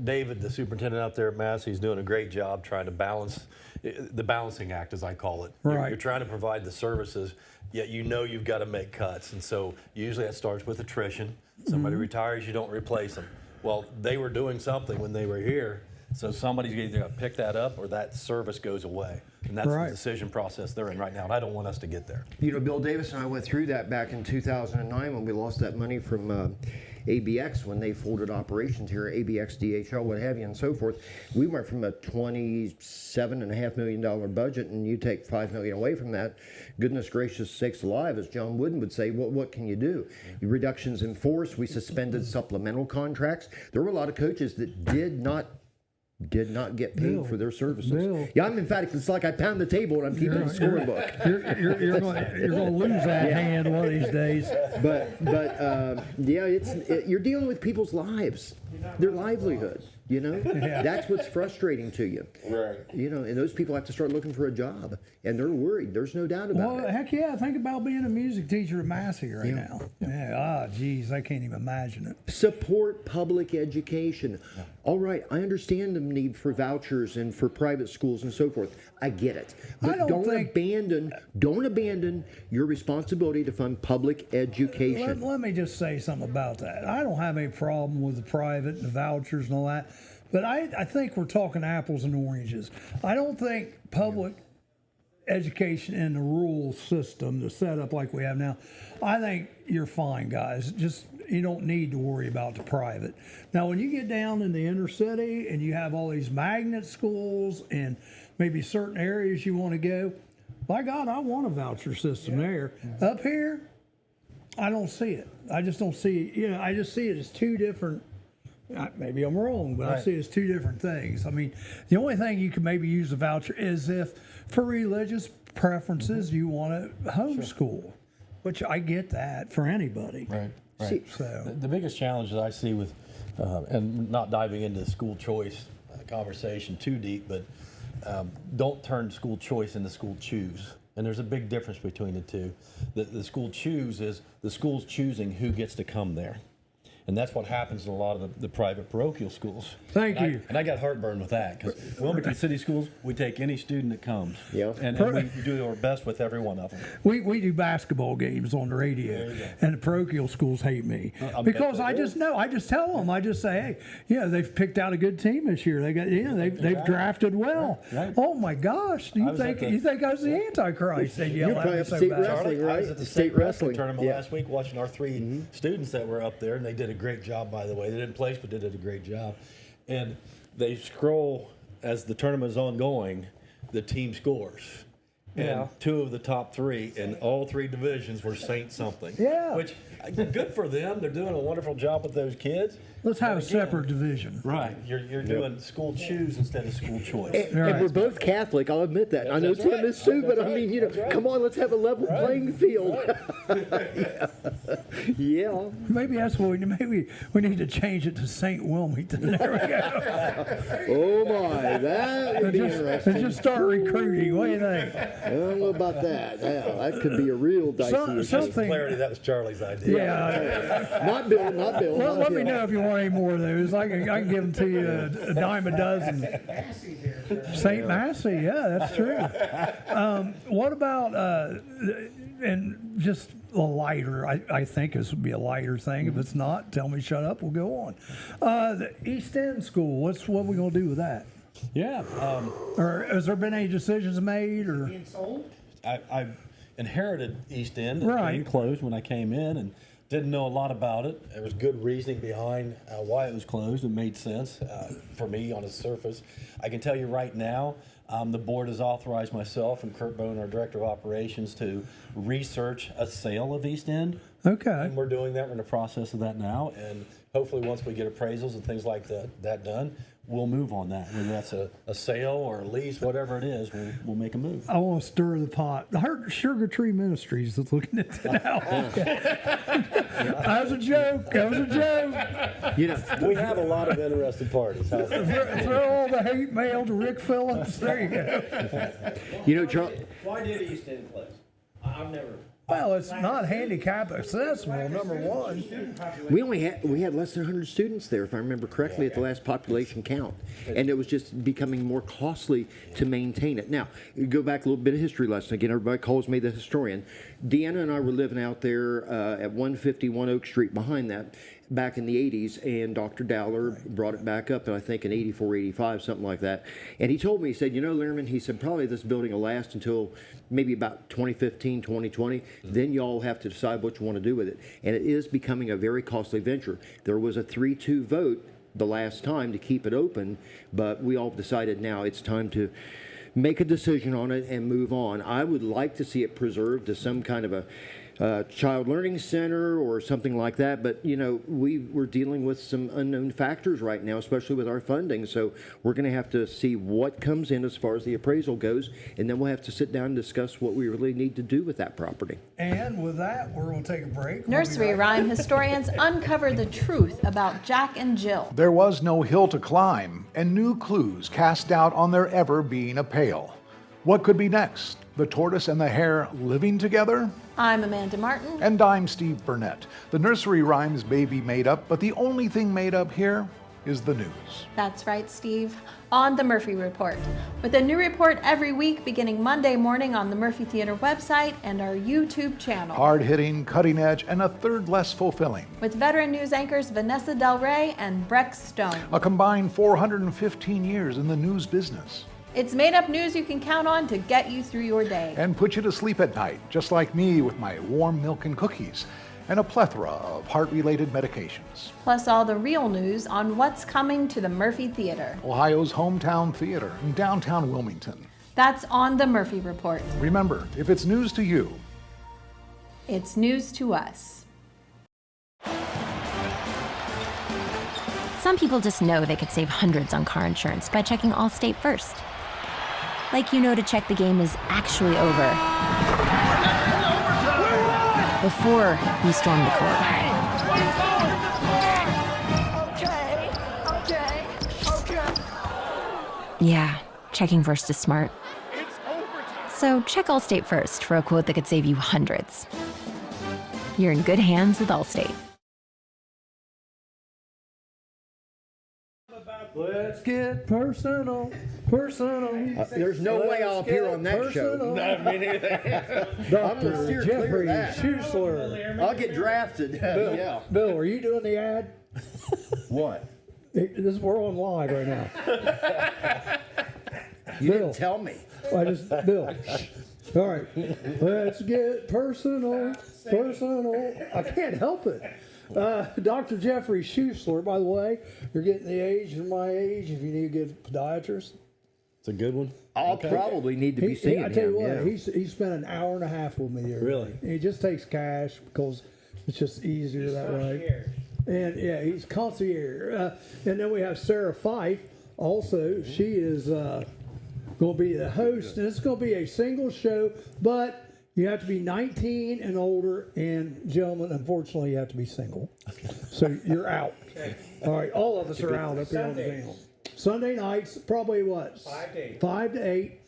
David, the superintendent out there at Massey, is doing a great job trying to balance the balancing act, as I call it. Right. You're trying to provide the services, yet you've got to make cuts, and so usually that starts with attrition. Somebody retires, you don't replace them. Well, they were doing something when they were here. So somebody's either going to pick that up or that service goes away. And that's Right. the decision process they're in right now. And I don't want us to get there. You know, Bill Davis and I went through that back in 2009 when we lost that money from ABX when they folded operations here, ABX, DHL, what have you, and so forth. We went from a $27.5 million budget, and you take $5 million away from that. Goodness gracious sakes alive, as John Wooden would say, what can you do? Reductions in force. We suspended supplemental contracts. There were a lot of coaches that did not get paid Bill, for their services. Bill. Yeah, I'm emphatic. It's like I pound the table and I'm keeping a scoring book. You're going to lose that hand one of these days. But you're dealing with people's lives, their livelihood. You know, that's what's frustrating to you. Right. You know, and those people have to start looking for a job, and they're worried. There's no doubt about Well, it. heck yeah, think about being a music teacher at Massey right now. Yeah, geez, I can't even imagine it. Support public education. All right, I understand the need for vouchers and for private schools and so forth. I get it. But don't think- don't abandon your responsibility to fund public education. Let me just say something about that. I don't have any problem with the private and the vouchers and all that, but I think we're talking apples and oranges. I don't think public education in the rural system, the setup like we have now, I think you're fine, guys. Just you don't need to worry about the private. Now, when you get down in the inner city and you have all these magnet schools and maybe certain areas you want to go, by God, I want a voucher system there. Up here, I don't see it. I just don't see it. You know, I just see it as two different. Maybe I'm wrong, but I see it as two different things. I mean, the only thing you can maybe use a voucher is if, for religious preferences, you want to homeschool, which I get that for anybody. Right. See, So The biggest challenge that I see with, and not diving into school choice conversation too deep, but don't turn school choice into school choose. And there's a big difference between the two. The school choose is the school's choosing who gets to come there. And that's what happens in a lot of the private parochial schools. Thank And you. I got heartburn with that because Wilmington City Schools, we take any student that comes. Yeah. And we do our best with every one of them. we do basketball games on the radio, and the parochial schools hate me because I just know. I just tell them. I just say, hey, yeah, they've picked out a good team this year. They got, they've drafted well. Right. Oh my gosh, do you think I was the Antichrist? They yell You're at probably me up so state bad. wrestling, right? I was at the state wrestling tournament last week watching our three students that were up there, and they did a great job, by the way. They didn't place, but they did a great job. And they scroll as the tournament is ongoing, the team scores. And two of the top three in all three divisions were Saint something. Yeah. Which, good for them. They're doing a wonderful job with those kids. Let's have a But again, separate division. Right. You're doing school choose instead of school choice. And we're both Catholic, I'll admit that. I know Tim is too, but I mean, you know, come on, let's have a level playing field. Yeah. Maybe that's what maybe we need to change it to St. Wilmington. There we go. Oh my, that would be And interesting. just start recruiting. What do you think? I don't know about that. Yeah, that could be a real dicey issue. Something. Clarity, that was Charlie's idea. Yeah. Not Bill, not Bill. Well, not let me him. know if you want any more of those. I can give them to you a dime a dozen. St. Massey, yeah, that's true. What about and just a lighter? I think this would be a lighter thing. If it's not, tell me shut up. We'll go on. The East End School. What we gonna do with that? Yeah. Or has there been any decisions made? Or Being sold? I inherited East End. It Right. came closed when I came in and didn't know a lot about it. There was good reasoning behind why it was closed. It made sense for me on the surface. I can tell you right now, the board has authorized myself and Kurt Bone, our director of operations, to research a sale of East End. okay. And we're doing that. We're in the process of that now. And hopefully once we get appraisals and things like that done, we'll move on that. Whether that's a sale or a lease, whatever it is, we'll make a move. I want to stir the pot. I heard Sugar Tree Ministries is looking at that now. That was a joke. That was a joke. You know, We have a lot of interested parties. Throw all the hate mail to Rick Phillips. There you go. you know, Charles. Why did East End close? I've never. Well, it's not handicap accessible, number one. We had less than 100 students there, if I remember correctly, at the last population count, and it was just becoming more costly to maintain it. Now, you go back a little bit of history lesson again. Everybody calls me the historian. Deanna and I were living out there at 151 Oak Street behind that back in the 80s, and Dr. Dowler brought it back up, I think in 84, 85, something like that. And he told me, he said, you know, Lehrman, he said, probably this building will last until maybe about 2015, 2020. Then y'all have to decide what you want to do with it. And it is becoming a very costly venture. There was a 3-2 vote the last time to keep it open, but we all decided now it's time to make a decision on it and move on. I would like to see it preserved as some kind of a child learning center or something like that. But, we're dealing with some unknown factors right now, especially with our funding. So we're going to have to see what comes in as far as the appraisal goes, and then we'll have to sit down and discuss what we really need to do with that property. And with that, we're going to take a break. Nursery rhyme historians uncover the truth about Jack and Jill. There was no hill to climb, and new clues cast doubt on there ever being a pail. What could be next? The tortoise and the hare living together? I'm Amanda Martin. And I'm Steve Burnett. The nursery rhymes may be made up, but the only thing made up here is the news. That's right, Steve. On the Murphy Report. With a new report every week beginning Monday morning on the Murphy Theater website and our YouTube channel. Hard-hitting, cutting edge, and a third less fulfilling. With veteran news anchors Vanessa Del Rey and Breck Stone. A combined 415 years in the news business. It's made up news you can count on to get you through your day. And put you to sleep at night, just like me with my warm milk and cookies, and a plethora of heart-related medications. Plus all the real news on what's coming to the Murphy Theater. Ohio's hometown theater in downtown Wilmington. That's on the Murphy Report. Remember, if it's news to you, it's news to us. Some people just know they could save hundreds on car insurance by checking Allstate first. Like to check the game is actually over before you storm the court. Yeah, checking first is smart. So check Allstate first for a quote that could save you hundreds. You're in good hands with Allstate. Let's get personal. There's no way I'll appear on that show. Dr. steer clear of Jeffrey that. Schusler. I'll get drafted. Yeah. Bill, are you doing the ad? What? We're on live right now. You Bill. didn't tell me. Bill. All right. Let's get personal. I can't help it. Dr. Jeffrey Schusler, by the way, you're getting the age of my age if you need to get a podiatrist. It's a good one. I'll probably need to be seeing I tell you him. what, he spent an hour and a half with me the other Really? day. He just takes cash because it's just easier that way. And yeah, he's concierge. And then we have Sarah Fife. Also, she is going to be the host, and it's going to be a single show, but you have to be 19 and older, and gentlemen, unfortunately, you have to be single. So you're out. All right, all of us are out up here on the panel. Sunday nights, probably what? 5 to 8. 5 to 8.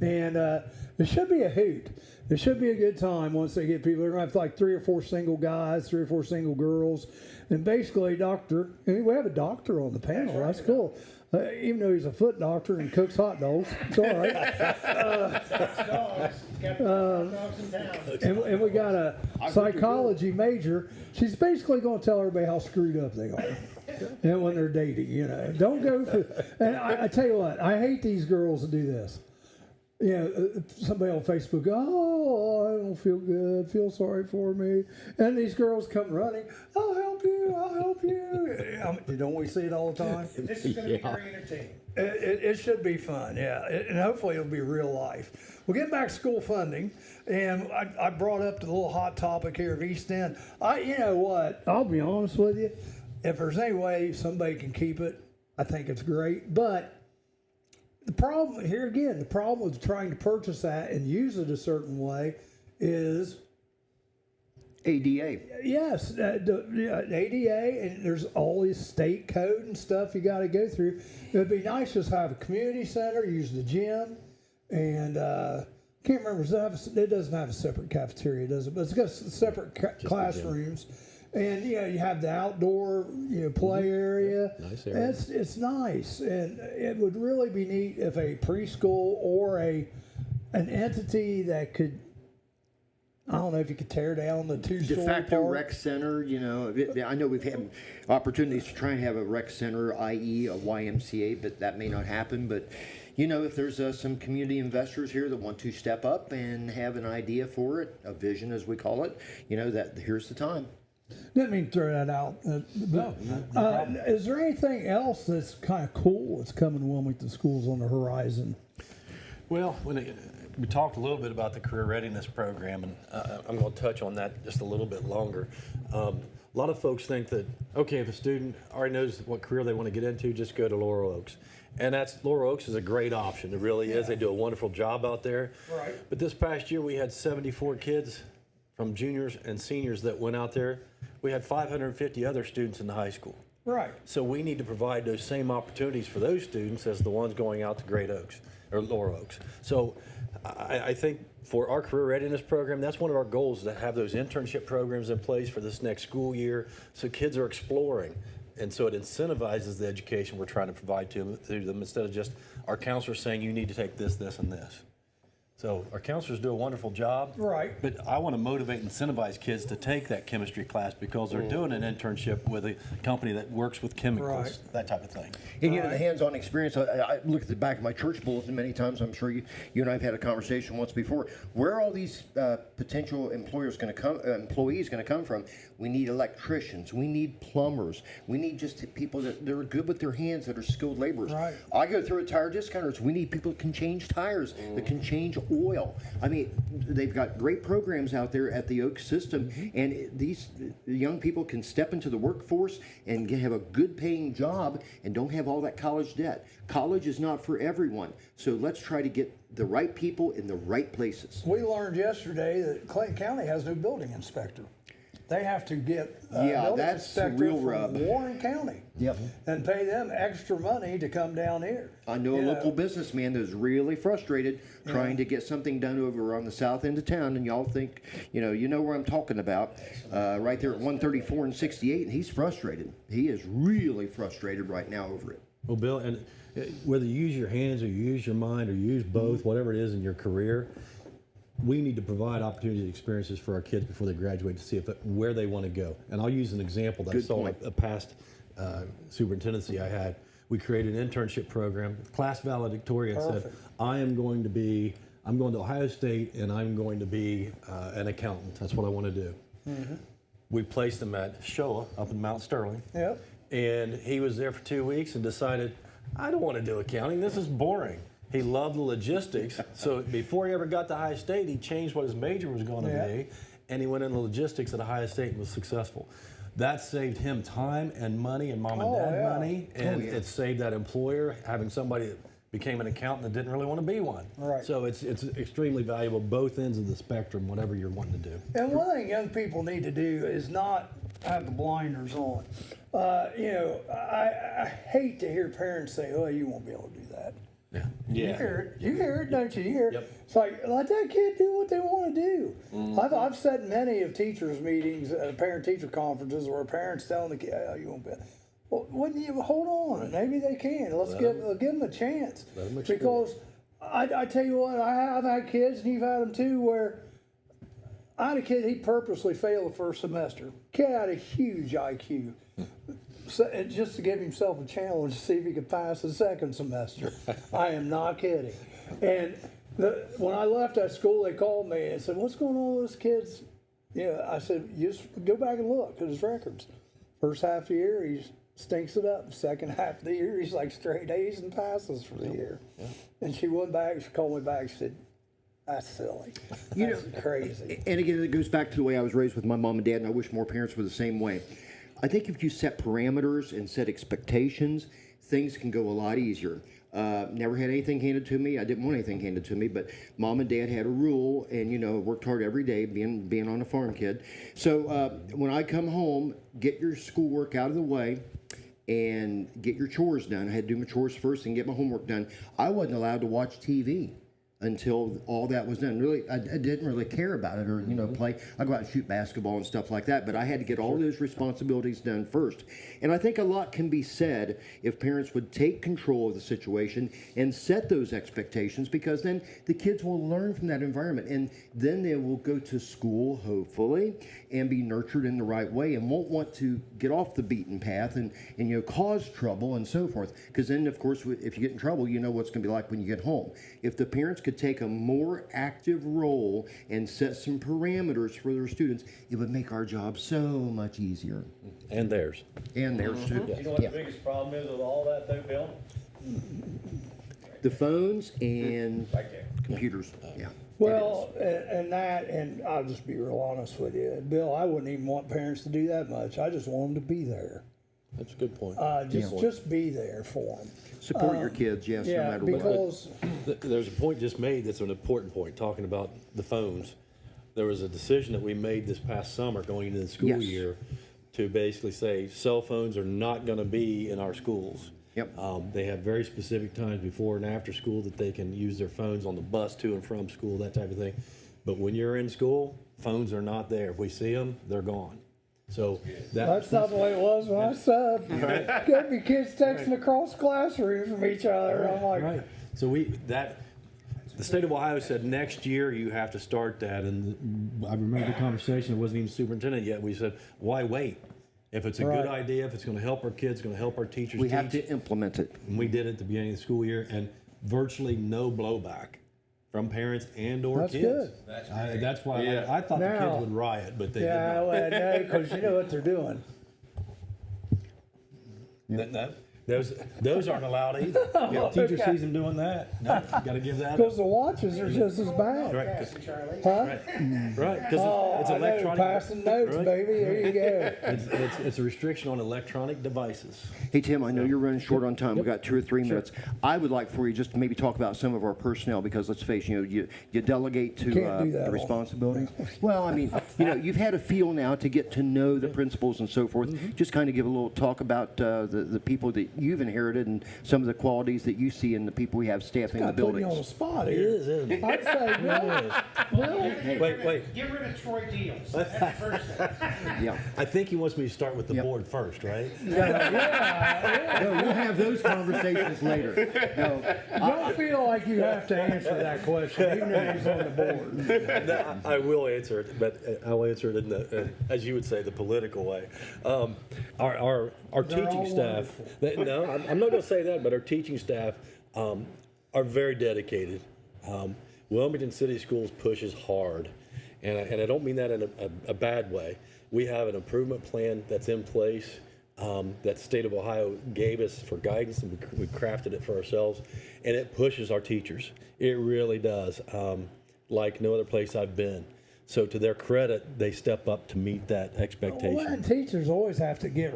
And it should be a hoot. It should be a good time once they get people. They're going to have like 3 or 4 single guys, 3 or 4 single girls. And basically, we have a doctor on the panel. That's cool. Even though he's a foot doctor and cooks hot dogs, it's all right. And we got a psychology major. She's basically going to tell everybody how screwed up they are. And when they're dating, don't go for. And I tell you what, I hate these girls that do this. Somebody on Facebook, oh, I don't feel good, feel sorry for me. And these girls come running, I'll help you. Don't we see it all the time? This is going to be very entertaining. It should be fun, yeah. And hopefully it'll be real life. We'll get back to school funding. And I brought up the little hot topic here of East End. You know what? I'll be honest with you. If there's any way somebody can keep it, I think it's great. But the problem with trying to purchase that and use it a certain way is ADA. yes, ADA, and there's all this state code and stuff you got to go through. It'd be nice just to have a community center, use the gym, and can't remember. It doesn't have a separate cafeteria, does it? But it's got separate classrooms. And you have the outdoor play area. Nice area. It's nice, and it would really be neat if a preschool or an entity that could. I don't know if you could tear down the two-story De facto park. rec center, I know we've had opportunities to try and have a rec center, i.e. a YMCA, but that may not happen. But, if there's some community investors here that want to step up and have an idea for it, a vision as we call it, that here's the time. Didn't mean to throw that out. No problem. Is there anything else that's kind of cool that's coming to Wilmington schools on the horizon? Well, we talked a little bit about the career readiness program, and I'm going to touch on that just a little bit longer. A lot of folks think that, okay, if a student already knows what career they want to get into, just go to Laurel Oaks. And Laurel Oaks is a great option. It really is. They do a wonderful job out there. Right. But this past year, we had 74 kids from juniors and seniors that went out there. We had 550 other students in the high school. Right. So we need to provide those same opportunities for those students as the ones going out to Great Oaks or Laurel Oaks. So I think for our career readiness program, that's one of our goals, to have those internship programs in place for this next school year so kids are exploring. And so it incentivizes the education we're trying to provide to them instead of just our counselors saying you need to take this, this, and this. So our counselors do a wonderful job. Right. But I want to motivate and incentivize kids to take that chemistry class because they're doing an internship with a company that works with chemicals, that type of thing. And the hands-on experience, I look at the back of my church bulletin many times. I'm sure you and I have had a conversation once before. Where are all these potential employees going to come from? We need electricians. We need plumbers. We need just people that are good with their hands, that are skilled laborers. Right. I go through a tire discounters. We need people that can change tires, that can change oil. I mean, they've got great programs out there at the Oak system, and these young people can step into the workforce and have a good paying job and don't have all that college debt. College is not for everyone, so let's try to get the right people in the right places. We learned yesterday that Clayton County has no building inspector. They have to get a building that's inspector real from rub. Warren County. Yep. And pay them extra money to come down here. I know a local businessman that's really frustrated trying to get something done over on the south end of town, and y'all think, you know where I'm talking about, right there at 134 and 68, and he's frustrated. He is really frustrated right now over it. Well, Bill, and whether you use your hands or you use your mind or you use both, whatever it is in your career, we need to provide opportunities and experiences for our kids before they graduate to see where they want to go. And I'll use an example that I saw a past superintendency I had. We created an internship program, class valedictorian said, I'm going to Ohio State and I'm going to be an accountant. That's what I want to do. Mm-hmm. We placed him at Showa up in Mount Sterling. Yep. And he was there for 2 weeks and decided, I don't want to do accounting. This is boring. He loved the logistics. So before he ever got to Ohio State, he changed what his major was going to be, and he went into logistics at Ohio State and was successful. That saved him time and money and mom and dad money, and it saved that employer having somebody that became an accountant that didn't really want to be one. Right. So it's extremely valuable, both ends of the spectrum, whatever you're wanting to do. And one thing young people need to do is not have the blinders on. I hate to hear parents say, "Oh, you won't be able to do that." Yeah. You hear it, don't you? You hear it. Yep. It's like, let that kid do what they want to do. Mm-hmm. I've sat in many of teachers' meetings, parent-teacher conferences, where parents telling the kid, "Oh, you won't be." Well, wouldn't you hold on? Maybe they can. Let's give them a chance. Because I tell you what, I've had kids, and you've had them too, where I had a kid, he purposely failed the first semester. Kid had a huge IQ. So, just to give himself a challenge to see if he could pass the second semester. I am not kidding. And when I left that school, they called me and said, "What's going on with this kid's?" I said, "You just go back and look at his records. First half of the year, he stinks it up. Second half of the year, he's like straight A's and passes for the year." Yeah. And she went back, she called me back, she said, "That's silly. That's crazy." And again, it goes back to the way I was raised with my mom and dad, and I wish more parents were the same way. I think if you set parameters and set expectations, things can go a lot easier. Never had anything handed to me. I didn't want anything handed to me, but mom and dad had a rule, and worked hard every day, being on a farm kid. So when I come home, get your schoolwork out of the way and get your chores done. I had to do my chores first and get my homework done. I wasn't allowed to watch TV until all that was done. Really, I didn't really care about it or, play. I go out and shoot basketball and stuff like that, but I had to get all those responsibilities done first. And I think a lot can be said if parents would take control of the situation and set those expectations, because then the kids will learn from that environment, and then they will go to school, hopefully, and be nurtured in the right way and won't want to get off the beaten path and cause trouble and so forth. Because then, of course, if you get in trouble, you know what's going to be like when you get home. If the parents could take a more active role and set some parameters for their students, it would make our job so much easier. And theirs. And theirs too. You know what the biggest problem is with all that though, Bill? The phones and computers. Yeah. Well, and I'll just be real honest with you, Bill. I wouldn't even want parents to do that much. I just want them to be there. That's a good point. Just be there for them. Support your kids, yes, no Yeah, matter what. because There's a point just made that's an important point, talking about the phones. There was a decision that we made this past summer going into the school Yes. year to basically say cell phones are not going to be in our schools. Yep. They have very specific times before and after school that they can use their phones on the bus to and from school, that type of thing. But when you're in school, phones are not there. If we see them, they're gone. So that's not the way it was when I subbed. Got me kids texting across classrooms from each other. I'm like, right. So the state of Ohio said next year you have to start that, and I remember the conversation. It wasn't even superintendent yet. We said, why wait? If it's a good idea, if it's going to help our kids, going to help our teachers, We have to implement it. And we did it at the beginning of the school year, and virtually no blowback from parents and/or That's kids. good. That's why I thought the Now- kids would riot, but they yeah, did well, no, because you know what they're doing. not. No, those aren't allowed either. If a teacher sees them doing that, no, got to give that up. Because the watches are just as bad. Right, Huh? right, because Oh, it's I know, electronic. passing notes, right? baby. There you go. It's a restriction on electronic devices. Hey, Tim, I know you're running short on time. We've got 2 or 3 minutes. I would like for you just to maybe talk about some of our personnel, because let's face it, you delegate to Can't do that the all. responsibilities. Well, I mean, you've had a feel now to get to know the principals and so forth. Just kind of give a little talk about the people that you've inherited and some of the qualities that you see in the people we have staffing the Got putting you on the buildings. spot It here. is, isn't it? I'd say, Bill, Wait. Get rid of Troy Deals. That's the first thing. Yeah. I think he wants me to start with the board first, right? yeah, No, we'll have those conversations later. No, don't feel like you have to answer that question, even if he's on the board. No, I will answer it, but I'll answer it in the, as you would say, the political way. Our They're teaching all staff. No, I'm not going to say that, but our teaching staff are very dedicated. Wilmington City Schools pushes hard, and I don't mean that in a bad way. We have an improvement plan that's in place that the state of Ohio gave us for guidance, and we crafted it for ourselves, and it pushes our teachers. It really does, like no other place I've been. So to their credit, they step up to meet that expectation. Well, and teachers always have to get,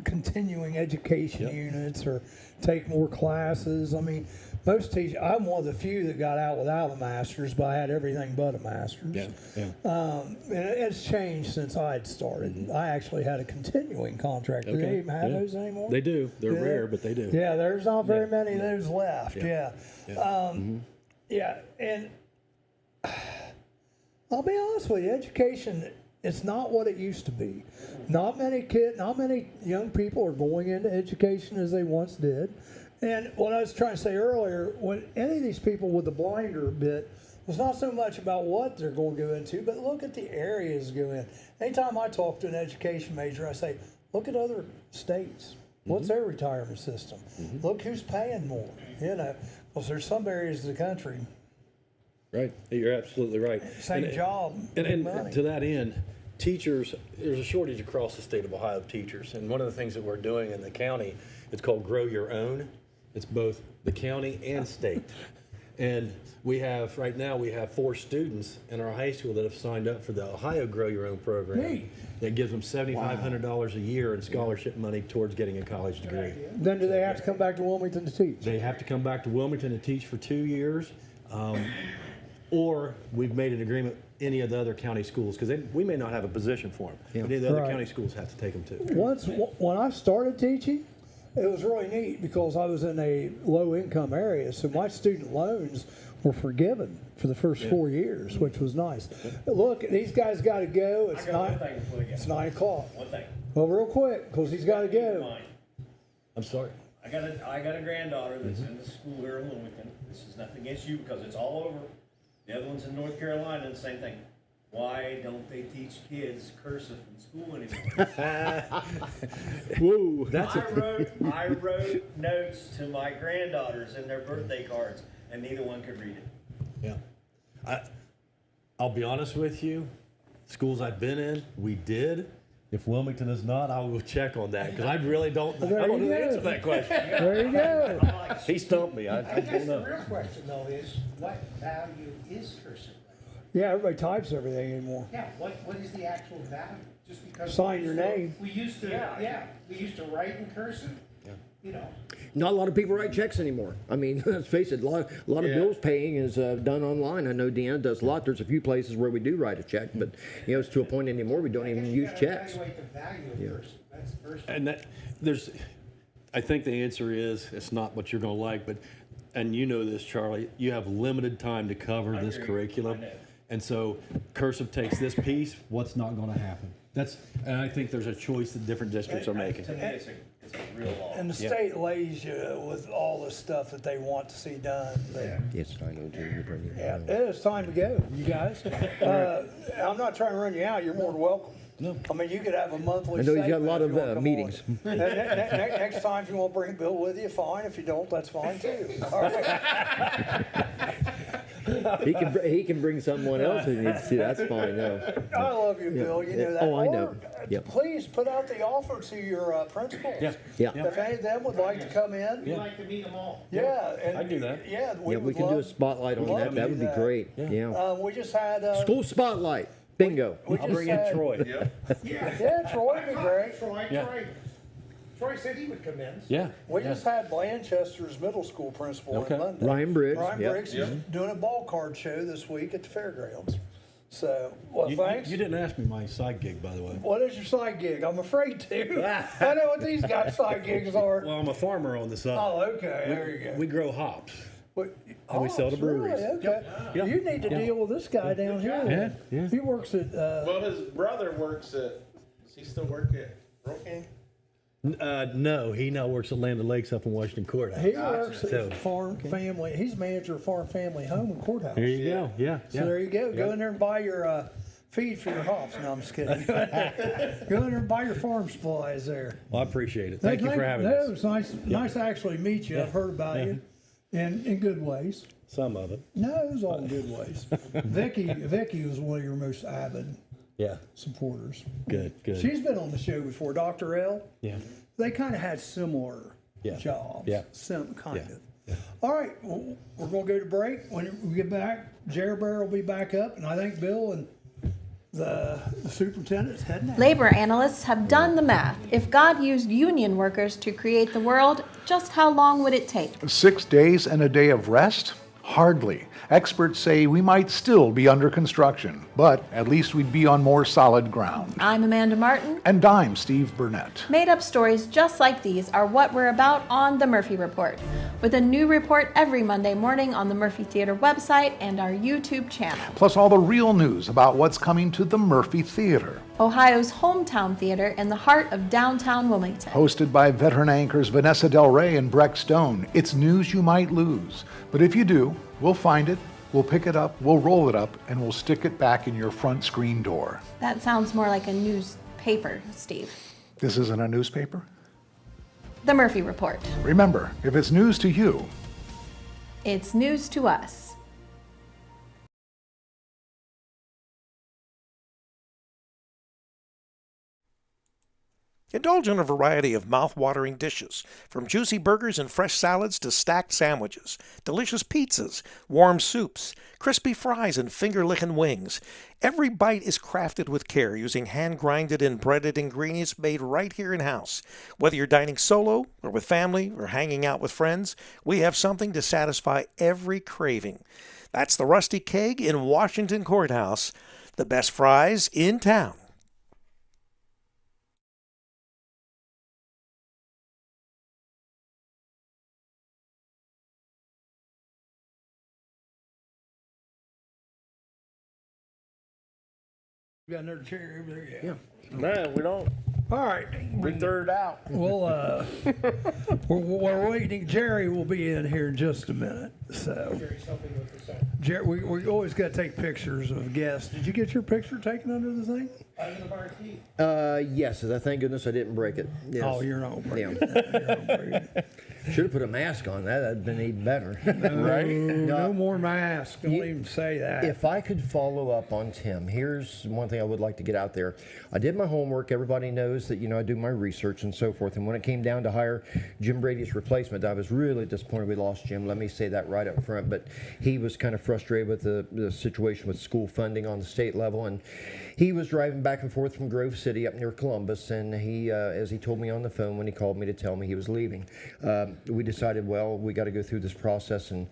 continuing education units or take more classes. I mean, most teachers, I'm one of the few that got out without a master's, but I had everything but a master's. Yeah. And it's changed since I'd started. I actually had a continuing contract. Do they even have those anymore? They do. They're Yeah. rare, but they do. Yeah, there's not very many of those left. Yeah. And I'll be honest with you, education, it's not what it used to be. Not many young people are going into education as they once did. And what I was trying to say earlier, when any of these people with the blinder bit, it's not so much about what they're going to go into, but look at the areas to go in. Anytime I talk to an education major, I say, look at other states. What's their retirement system? Look who's paying more. Because there's some areas of the country, Right. You're absolutely right. same job, big And money. to that end, teachers, there's a shortage across the state of Ohio of teachers. And one of the things that we're doing in the county, it's called Grow Your Own. It's both the county and state. And right now we have 4 students in our high school that have signed up for the Ohio Grow Your Own program. Neat. That gives them $7,500 a year in scholarship money towards getting a college degree. Then do they have to come back to Wilmington to teach? They have to come back to Wilmington and teach for 2 years. Or we've made an agreement any of the other county schools, because we may not have a position for them. But any of the other Right. county schools have to take them too. When I started teaching, it was really neat because I was in a low-income area, so my student loans were forgiven for the first 4 years, which was nice. Look, these guys got to go. I got one thing before we get. It's 9 o'clock. One thing. Well, real quick, because he's got to Keep in go. mind, I'm sorry. I got a granddaughter that's in the school here in Wilmington. This is nothing against you because it's all over. The other one's in North Carolina, and the same thing. Why don't they teach kids cursive in school anymore? Whoa, I wrote notes to my granddaughters in their birthday cards, and neither one could read it. yeah. I'll be honest with you. Schools I've been in, we did. If Wilmington is not, I'll go check on that because I really don't. I There don't you know the go. answer to that question. There you go. He stumped me. I I don't guess the know. real question though is, what value is cursive? Yeah, everybody types everything anymore. Yeah, what is the actual value? Just because. Sign we your used to- name. We used to, we used to write in cursive, you know. Not a lot of people write checks anymore. I mean, let's face it, a lot of bills paying is done online. I know Deanna does a lot. There's a few places where we do write a check, but it's to a point anymore we don't even use checks. Evaluate the value of cursive, that's the first. And I think the answer is it's not what you're going to like, but, and you know this, Charlie, you have limited time to cover this curriculum. And so cursive takes this piece, what's not going to happen? And I think there's a choice that different districts are making. To me, it's a real law. And the state lays you with all the stuff that they want to see done. Yes, I know, Jim. You're bringing it Yeah, down. it's time to go, you guys. I'm not trying to run you out. You're more than welcome. No. I mean, you could have a monthly. I know he's got a segment lot if you wanna of come meetings. on. Next time, if you want to bring Bill with you, fine. If you don't, that's fine too. All right. He can bring someone else who needs to. That's fine. No. I love you, Bill. You know that. Oh, I know. Or, Yep. Please put out the offer to your principals. Yeah. Yeah. If any of them would like to come in. We like to meet them all. Yeah. And, I'd do that. Yeah, Yeah, we can do a spotlight on love that. to That do would be that. great. Yeah. We just had. School spotlight. Bingo. We I'll just bring in had- Troy. Yeah, Troy would be great. Troy said he would come in. Yeah. We just had Blanchester's middle school principal Okay. in London. Ryan Briggs. Ryan Yep. Briggs is doing a ball card show this week at the fairgrounds. So, well, thanks. You didn't ask me my side gig, by the way. What is your side gig? I'm afraid to. I know what these guys' side gigs are. Well, I'm a farmer on the side. Oh, okay. There you go. We grow hops. And we sell to breweries. Really? Okay. Yeah. You need to deal with this guy down here. Yeah. He works at. Well, his brother works at. Does he still work at Brooklyn? No, he now works at Land O'Lakes up in Washington Courthouse. He works So- at Farm Family. He's manager of Farm Family Home and Courthouse. There you go. Yeah. So there you go. Go in there and buy your feed for your hops. No, I'm just kidding. Go in there and buy your farm supplies there. Well, I appreciate it. Thank you for having No, us. it's nice to actually meet you. I've heard about you in good ways. Some of it. No, it was all in good ways. Vicky was one of your most avid Yeah. supporters. Good. She's been on the show before, Dr. L. Yeah. They kind of had similar jobs. Yeah. Kind of. All right, well, we're going to go to break. When we get back, Jerry Bear will be back up, and I think Bill and the superintendent's heading out. Labor analysts have done the math. If God used union workers to create the world, just how long would it take? 6 days and a day of rest? Hardly. Experts say we might still be under construction, but at least we'd be on more solid ground. I'm Amanda Martin. And I'm Steve Burnett. Made-up stories just like these are what we're about on The Murphy Report, with a new report every Monday morning on the Murphy Theater website and our YouTube channel. Plus all the real news about what's coming to the Murphy Theater. Ohio's hometown theater in the heart of downtown Wilmington. Hosted by veteran anchors Vanessa Del Rey and Breck Stone. It's news you might lose. But if you do, we'll find it, we'll pick it up, we'll roll it up, and we'll stick it back in your front screen door. That sounds more like a newspaper, Steve. This isn't a newspaper? The Murphy Report. Remember, if it's news to you, It's news to us. Indulge in a variety of mouth-watering dishes, from juicy burgers and fresh salads to stacked sandwiches, delicious pizzas, warm soups, crispy fries, and finger-licking wings. Every bite is crafted with care using hand-grinded and breaded ingredients made right here in-house. Whether you're dining solo or with family or hanging out with friends, we have something to satisfy every craving. That's the Rusty Keg in Washington Courthouse, the best fries in town. You got another chair over there? Yeah. No, we don't. All right. We threw it out. Well, we're waiting. Jerry will be in here in just a minute. So, Jerry, we always got to take pictures of guests. Did you get your picture taken under the thing? Yes, thank goodness I didn't break it. Yes. Oh, you're not breaking Yeah. it. You're not breaking it. Should have put a mask on. That'd have been even better. Right? No more masks. Don't even say that. If I could follow up on Tim, here's one thing I would like to get out there. I did my homework. Everybody knows that, I do my research and so forth. And when it came down to hire Jim Brady's replacement, I was really disappointed we lost Jim. Let me say that right up front. But he was kind of frustrated with the situation with school funding on the state level. And he was driving back and forth from Grove City up near Columbus. And he, as he told me on the phone when he called me to tell me he was leaving, we decided, well, we got to go through this process, and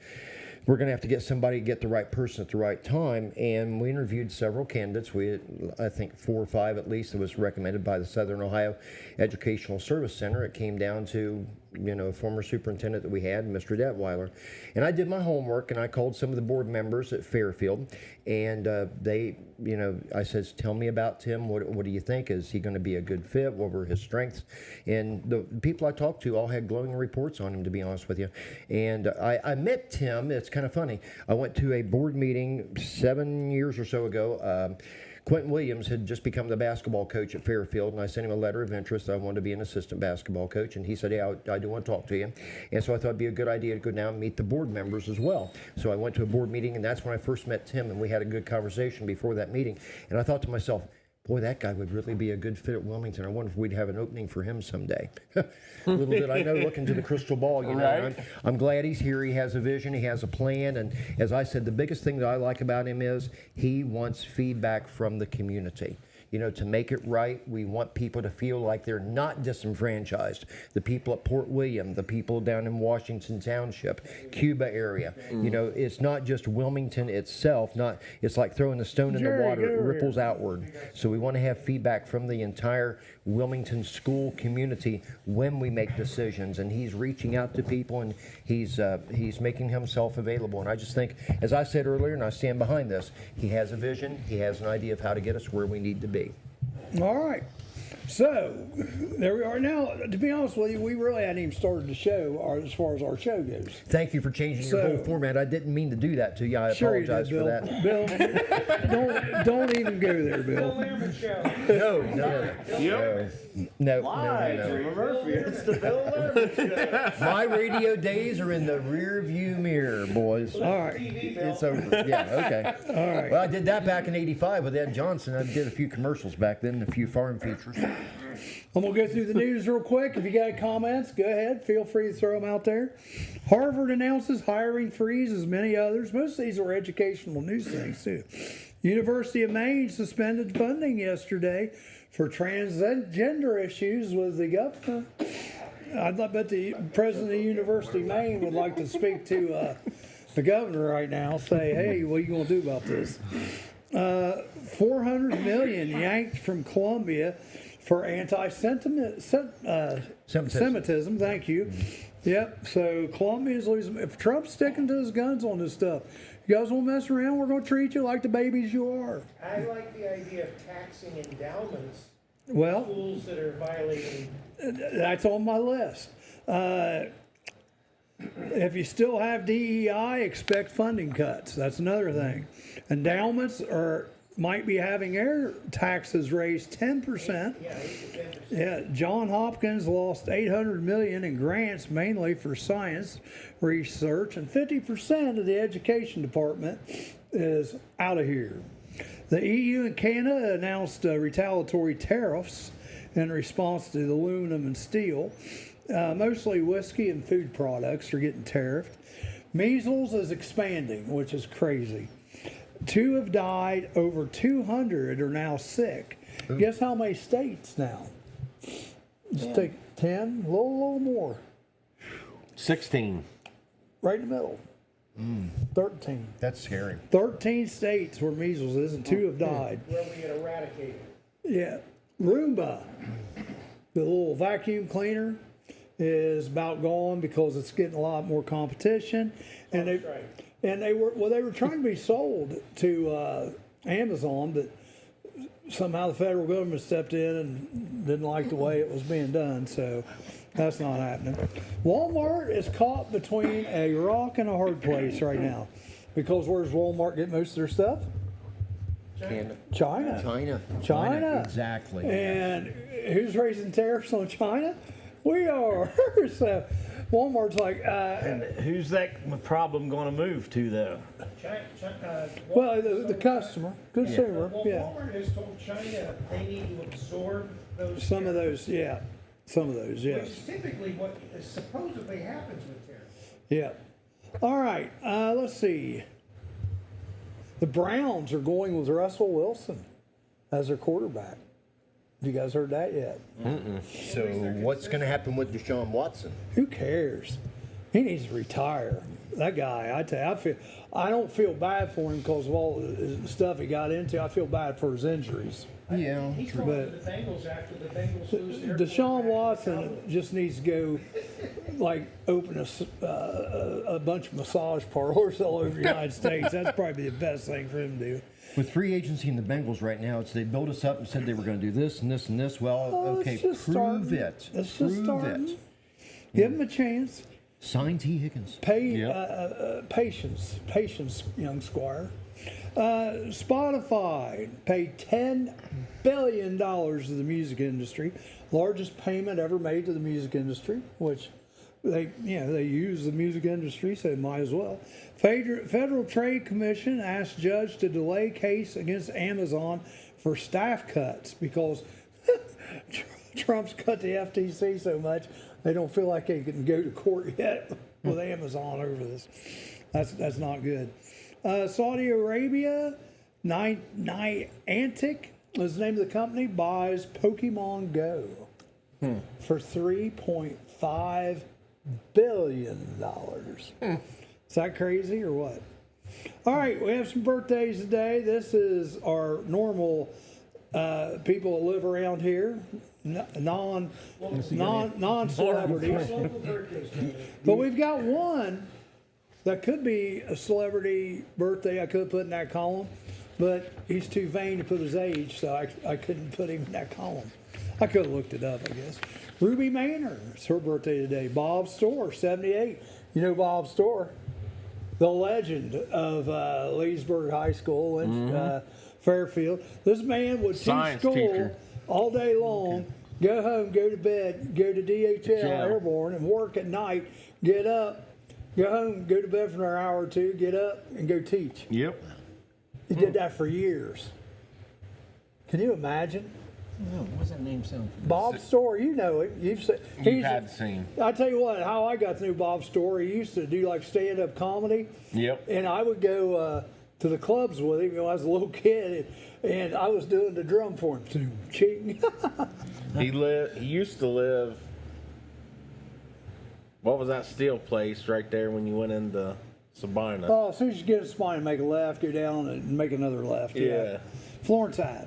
we're going to have to get somebody, get the right person at the right time. And we interviewed several candidates. We had, I think, 4 or 5 at least that was recommended by the Southern Ohio Educational Service Center. It came down to, a former superintendent that we had, Mr. Detweiler. And I did my homework, and I called some of the board members at Fairfield, and they, I says, tell me about Tim. What do you think? Is he going to be a good fit? What were his strengths? And the people I talked to all had glowing reports on him, to be honest with you. And I met Tim. It's kind of funny. I went to a board meeting 7 years or so ago. Quentin Williams had just become the basketball coach at Fairfield, and I sent him a letter of interest. I wanted to be an assistant basketball coach, and he said, yeah, I do want to talk to you. And so I thought it'd be a good idea to go down and meet the board members as well. So I went to a board meeting, and that's when I first met Tim, and we had a good conversation before that meeting. And I thought to myself, boy, that guy would really be a good fit at Wilmington. I wonder if we'd have an opening for him someday. Little did I know, looking to the crystal ball, Right. I'm glad he's here. He has a vision. He has a plan. And as I said, the biggest thing that I like about him is he wants feedback from the community. To make it right, we want people to feel like they're not disenfranchised. The people at Port William, the people down in Washington Township, Cuba area. It's not just Wilmington itself. It's like throwing a stone in the water. It ripples outward. So we want to have feedback from the entire Wilmington school community when we make decisions. And he's reaching out to people, and he's making himself available. And I just think, as I said earlier, and I stand behind this, he has a vision. He has an idea of how to get us where we need to be. All right. So, there we are. Now, to be honest with you, we really hadn't even started the show as far as our show goes. Thank you for changing your whole format. I didn't mean to do that to you. I Sure apologize you did, for Bill. that. Bill, don't even go there, Bill. No. Murphy, it's the Bill Lerman show. My radio days are in the rear view mirror, boys. All right. It's over. Yeah, okay. All right. Well, I did that back in '85 with Ed Johnson. I did a few commercials back then, a few farm features. I'm going to go through the news real quick. If you got comments, go ahead. Feel free to throw them out there. Harvard announces hiring freeze as many others. Most of these are educational news things, too. University of Maine suspended funding yesterday for transgender issues with the governor. I bet the president of the University of Maine would like to speak to the governor right now, say, hey, what are you going to do about this? $400 million yanked from Columbia for anti-Semitism. Thank you. Yep. So Columbia's losing. If Trump's sticking to his guns on this stuff, you guys won't mess around. We're going to treat you like the babies you are. I like the idea of taxing endowments. Well, Schools that are violating. that's on my list. If you still have DEI, expect funding cuts. That's another thing. Endowments might be having their taxes raised 10%. Yeah, 8% to 10%. Yeah, John Hopkins lost $800 million in grants, mainly for science research, and 50% of the education department is out of here. The EU and Canada announced retaliatory tariffs in response to the aluminum and steel. Mostly whiskey and food products are getting tariffed. Measles is expanding, which is crazy. 2 have died, over 200 are now sick. Guess how many states now? Just take 10, a little more. 16. Right in the middle. 13. That's scary. 13 states where measles is, and 2 have died. Where we get eradicated. Yeah. Roomba, the little vacuum cleaner, is about gone because it's getting a lot more competition. And they were trying to be sold to Amazon, but somehow the federal government stepped in and didn't like the way it was being done, so that's not happening. Walmart is caught between a rock and a hard place right now, because where's Walmart get most of their stuff? China. Exactly. And who's raising tariffs on China? We are. So Walmart's like, And who's that problem going to move to, though? well, the customer, consumer, Well, yeah. Walmart has told China they need to absorb those. Some of tariffs, those, yeah. Some of those, Which yes. is typically what supposedly happens with tariffs. Yeah. All right. Let's see. The Browns are going with Russell Wilson as their quarterback. Have you guys heard that yet? So what's going to happen with Deshaun Watson? Who cares? He needs to retire. That guy, I tell you, I don't feel bad for him because of all the stuff he got into. I feel bad for his injuries. Yeah, He's going to the Bengals after the Bengals lose their Deshaun quarterback. Watson just needs to go, like, open a bunch of massage parlors all over the United States. That's probably the best thing for him to do. with free agency in the Bengals right now, it's they built us up and said they were going to do this and this and this. Well, okay, prove it. Let's just Prove start. it. Give him a chance. Sign T. Higgins. Patience, young squire. Spotify paid $10 billion to the music industry, largest payment ever made to the music industry, which they use the music industry, so they might as well. Federal Trade Commission asked judge to delay case against Amazon for staff cuts because Trump's cut the FTC so much they don't feel like they can go to court yet with Amazon over this. That's not good. Saudi Arabia, Niantic is the name of the company, buys Pokemon Go for $3.5 billion. Is that crazy or what? All right, we have some birthdays today. This is our normal people that live around here, non-celebrities. But we've got one that could be a celebrity birthday I could put in that column, but he's too vain to put his age, so I couldn't put him in that column. I could have looked it up, I guess. Ruby Maynard, it's her birthday today. Bob Storr, 78. You know Bob Storr, the legend of Leesburg High School in Fairfield. This man would teach school all day long, go home, go to bed, go to DHL Airborne, and work at night, get up, go home, go to bed for an hour or two, get up, and go teach. Yep. He did that for years. Can you imagine? No, what does that name sound familiar? Bob Storr, you know him. You've had seen. I tell you what, how I got to know Bob Storr, he used to do like stand-up comedy. Yep. And I would go to the clubs with him when I was a little kid, and I was doing the drum for him. Ching. He used to live. What was that steel place right there when you went into Sabina? Oh, as soon as you get a spine, make a left, go down and make another left. Yeah. Florence Ave.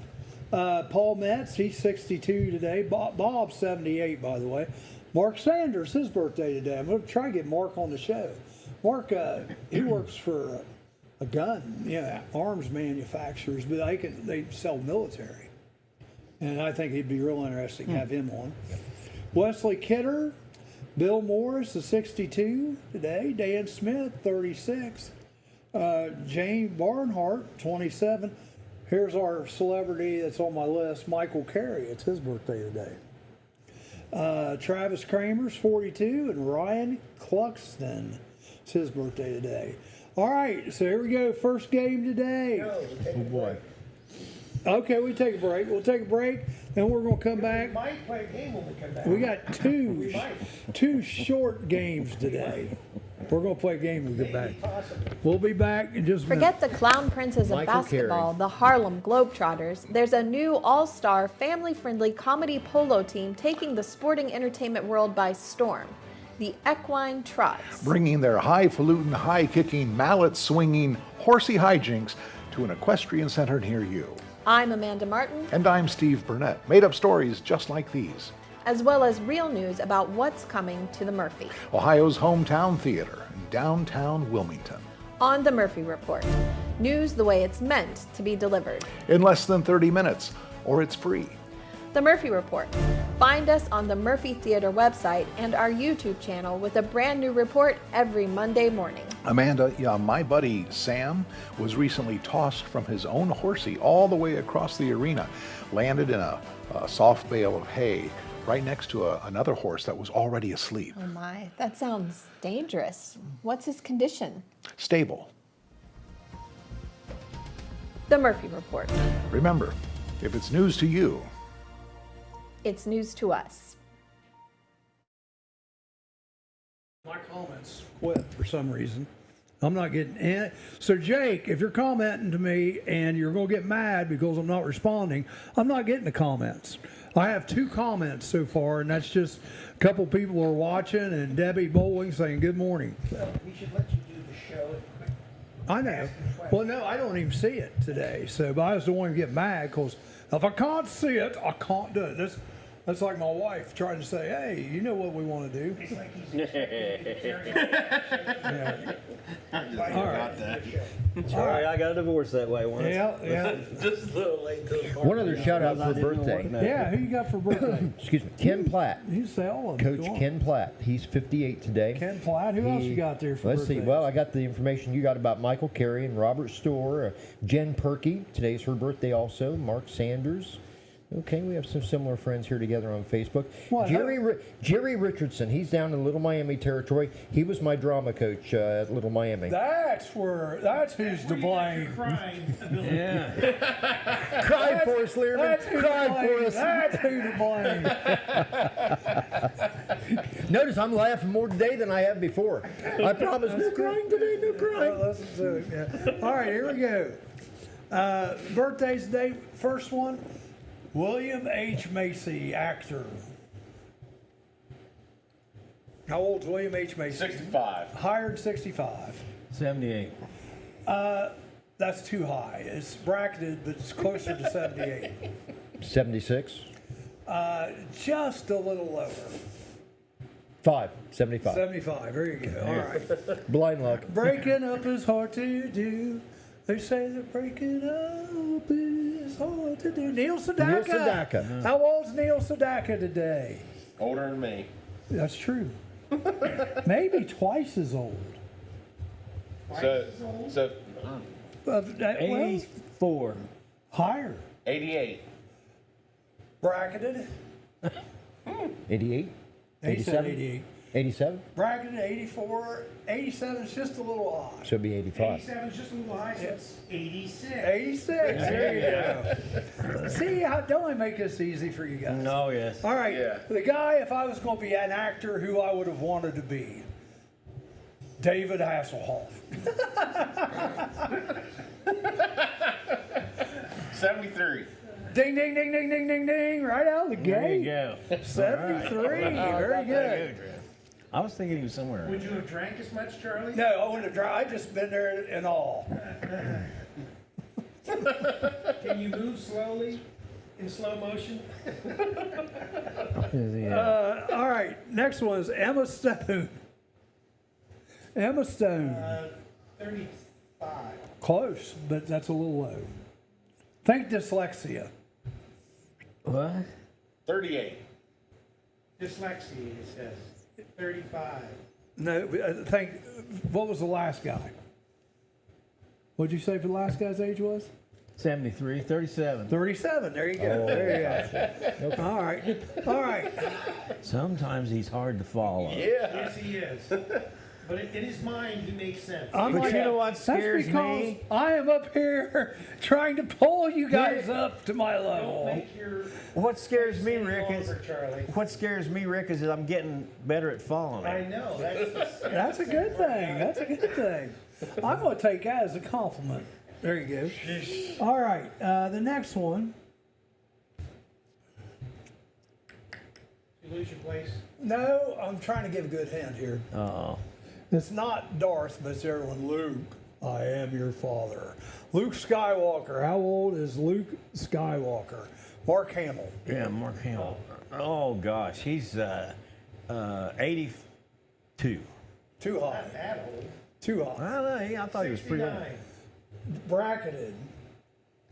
Paul Metz, he's 62 today. Bob's 78, by the way. Mark Sanders, his birthday today. I'm going to try to get Mark on the show. Mark, he works for a gun, arms manufacturers, but they sell military. And I think he'd be real interesting to have him on. Wesley Kidder, Bill Morris is 62 today. Dan Smith, 36. Jane Barnhart, 27. Here's our celebrity that's on my list, Michael Carey. It's his birthday today. Travis Kramer's 42, and Ryan Cluxton. It's his birthday today. All right, so here we go. First game today. Oh boy. Okay, we take a break. We'll take a break, then we're going to come back. We might play a game when we come back. We got two short games today. We're going to play a game when we get back. We'll be back in just a minute. Forget the Clown Princes of Michael basketball, Carey. the Harlem Globetrotters. There's a new all-star, family-friendly comedy polo team taking the sporting entertainment world by storm. The Equine Trots. Bringing their highfalutin, high-kicking, mallet-swinging, horsey hijinks to an equestrian center near you. I'm Amanda Martin, And I'm Steve Burnett. Made up stories just like these. as well as real news about what's coming to the Murphy. Ohio's hometown theater in downtown Wilmington. On the Murphy Report. News the way it's meant to be delivered. In less than 30 minutes, or it's free. The Murphy Report. Find us on the Murphy Theater website and our YouTube channel with a brand new report every Monday morning. Amanda, my buddy Sam was recently tossed from his own horsey all the way across the arena, landed in a soft bale of hay, right next to another horse that was already asleep. Oh my, that sounds dangerous. What's his condition? Stable. The Murphy Report. Remember, if it's news to you, It's news to us. My comments quit for some reason. I'm not getting in. So Jake, if you're commenting to me and you're going to get mad because I'm not responding, I'm not getting the comments. I have 2 comments so far, and that's just a couple people are watching and Debbie Bowling saying good morning. Well, we should let you do the show and quit. I know. Well, no, I don't even see it today. So, but I just don't want to get mad because if I can't see it, I can't do it. That's like my wife trying to say, hey, you know what we want to do. It's like he's expecting you to carry on. Yeah. All right. All right, I got a divorce that way once. Yeah. Just a little late to the party. One other shout out for birthday. Yeah, who you got for birthday? Excuse me, Ken Platt. You say all of them. Coach Go on. Ken Platt. He's 58 today. Ken Platt. Who else you got there for Let's see. birthdays? Well, I got the information you got about Michael Carey and Robert Storr. Jen Perky. Today's her birthday also. Mark Sanders. Okay, we have some similar friends here together on Facebook. What? Jerry Richardson. He's down in Little Miami territory. He was my drama coach at Little Miami. That's who's to blame. Crying. Yeah. Cry for us, Learman. That's who Cry to for blame. us. That's who to blame. Notice I'm laughing more today than I have before. I promise no crying today, no crying. Listen to it, yeah. All right, here we go. Birthdays today. First one, William H. Macy, actor. How old's William H. Macy? 65. Hired 65. 78. That's too high. It's bracketed, but it's closer to 78. 76. Just a little lower. 75. 75. There you go. All right. Blind luck. Breaking up is hard to do. They say that breaking up is hard to do. Neil Sedaka. Neil Sedaka. How old's Neil Sedaka today? Older than me. That's true. Maybe twice as old. So Well, 84. higher. 88. Bracketed. 88. He said 88. 87. Bracketed 84. 87 is just a little high. Should be 85. 87 is just a little high, so it's 86. 86. There you go. See, don't I make this easy for you guys? Oh, yes. All right. Yeah. The guy, if I was going to be an actor, who I would have wanted to be, David Hasselhoff. 73. Ding, ding, ding, ding, ding, ding, ding. Right out of the There you gate. go. 73. Very good. I was thinking he was somewhere. Would you have drank as much, Charlie? No, I wouldn't have tried. I just been there and all. Can you move slowly in slow motion? All right. Next one is Emma Stone. Emma Stone. 35. Close, but that's a little low. Think dyslexia. What? 38. Dyslexia, it says. 35. No, think, what was the last guy? What'd you say for the last guy's age was? 73, 37. 37. There you go. There you go. All right. All right. Sometimes he's hard to follow. Yes, he is. But in his mind, he makes sense. I'm But like, you know what that's scares because me? I am up here trying to pull you guys up to my Don't level. make your What scares me, any Rick, is longer, Charlie. what scares me, Rick, is that I'm getting better at following I it. know. That's a good thing. That's a good thing. I'm going to take that as a compliment. There you go. All right. The next one. You lose your place. No, I'm trying to give a good hint here. Uh-oh. It's not Darth, but it's everyone. Luke, I am your father. Luke Skywalker. How old is Luke Skywalker? Mark Hamill. Yeah, Mark Hamill. Oh, gosh. He's 82. Too high. Not that old. Too high. I don't know. I thought he was pretty old. 69. Bracketed.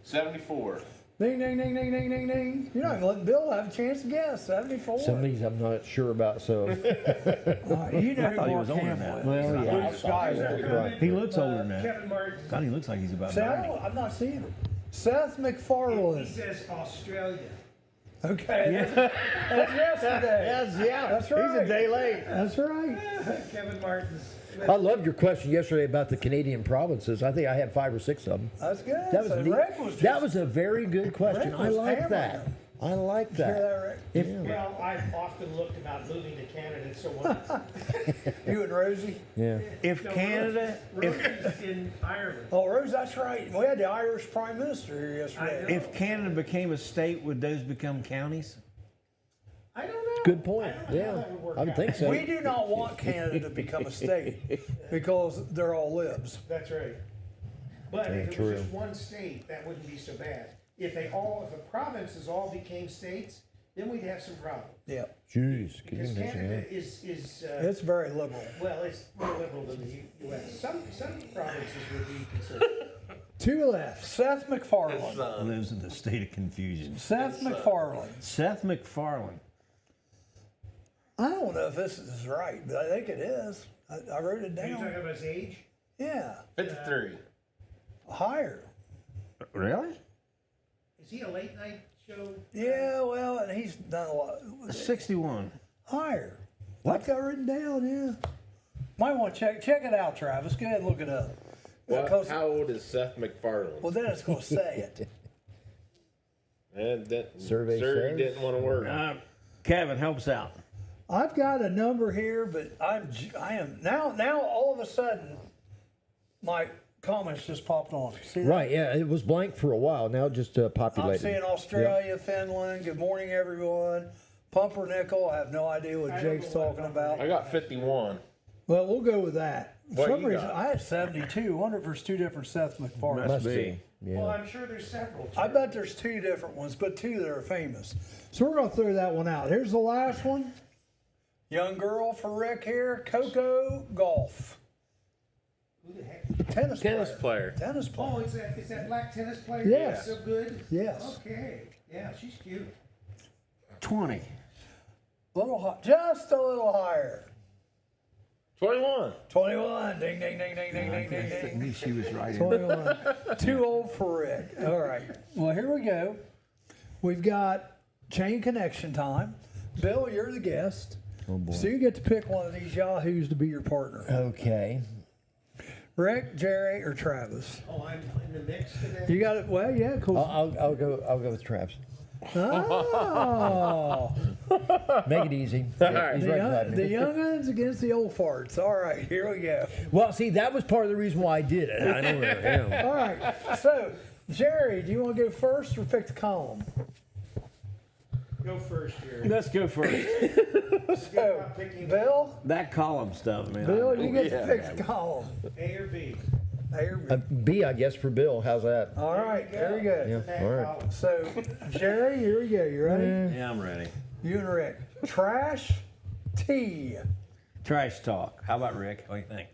74. Ding, ding, ding, ding, ding, ding, ding. You're not letting Bill have a chance to guess. 74. Some of these I'm not sure about, so. You know who thought he Mark was older than Hamill that. is. Well, yeah. Luke Skywalker. Right. He looks older than that. Kevin Martin. God, he looks like he's about See, 90. I'm not seeing it. Seth He MacFarlane. says Australia. Okay. That's yesterday. Yeah. That's right. He's a day late. That's right. Kevin Martin's. I loved your question yesterday about the Canadian provinces. I think I had 5 or 6 of them. That's good. That was So neat. Rick was That was a very good question. Rick I was like hammering that. them. I like Hear that, that. Rick? If, Well, I've often looked about moving to Canada, so when You and Rosie? yeah. If Canada, Rosie's in Ireland. Oh, Rose, that's right. We had the Irish Prime Minister here yesterday. if Canada became a state, would those become counties? I don't know. Good point. I don't know how Yeah. that would work I would out. think so. We do not want Canada to become a state because they're all libs. That's right. But if it true. was just one state, that wouldn't be so bad. If the provinces all became states, then we'd have some problems. Yeah. Jeez. Can you Because imagine Canada that? is It's very liberal. well, it's more liberal than the U.S. Some provinces would be conservative. Two left. Seth MacFarlane. Lives in the state of confusion. Seth MacFarlane. Seth MacFarlane. I don't know if this is right, but I think it is. I wrote it Are you talking down. about his age? Yeah. 53. Higher. Really? Is he a late night show? Yeah, well, and he's done a lot. 61. Higher. I've got written down, yeah. Might want to check it out, Travis. Go ahead and look it up. Well, Because- how old is Seth MacFarlane? well, then it's going to say it. And that Survey says? didn't want to work. Kevin, helps out. I've got a number here, but I am now all of a sudden my comments just popped on. See that? Right, yeah, it was blank for a while. Now it just I'm populated. seeing Australia, Finland. Good morning, everyone. Pumpernickel. I have no idea what Jake's talking about. I got 51. Well, we'll go with that. For What some you reason, got? I had 72. I wonder if there's two different Seth MacFarlane. Must be. Well, Yeah. I'm sure there's several. I bet there's two different ones, but two that are famous. So we're going to throw that one out. Here's the last one. Young girl for Rick here. Coco Golf. Who the heck? Tennis player. Tennis player. Oh, is that black tennis player? Yes. So good? Yes. Okay. Yeah, she's cute. 20. Little high, just a little higher. 21. 21. Ding, ding, ding, ding, ding, ding, ding, ding. knew she was right. 21. Too old for Rick. All right. Well, here we go. We've got chain connection time. Bill, you're the guest. Oh boy. So you get to pick one of these yahoos to be your partner. Okay. Rick, Jerry, or Travis? Oh, I'm in the mix today. You got it. Well, yeah, cool. I'll go with Travis. Oh, Make it easy. Yeah, he's right beside me. the young uns against the old farts. All right, here we go. Well, see, that was part of the reason why I did it. I don't know. Yeah. All right. So, Jerry, do you want to go first or pick the column? Go first, Jerry. Let's go first. So, Bill, That column stuff, man. Bill, you get to pick the column. A or B? A or B? B, I guess, for Bill. How's that? All right, there we go. Yeah. All right. So, Jerry, here we go. You ready? Yeah, I'm ready. You and Rick. Trash, tea. Trash talk. How about Rick? What do you think?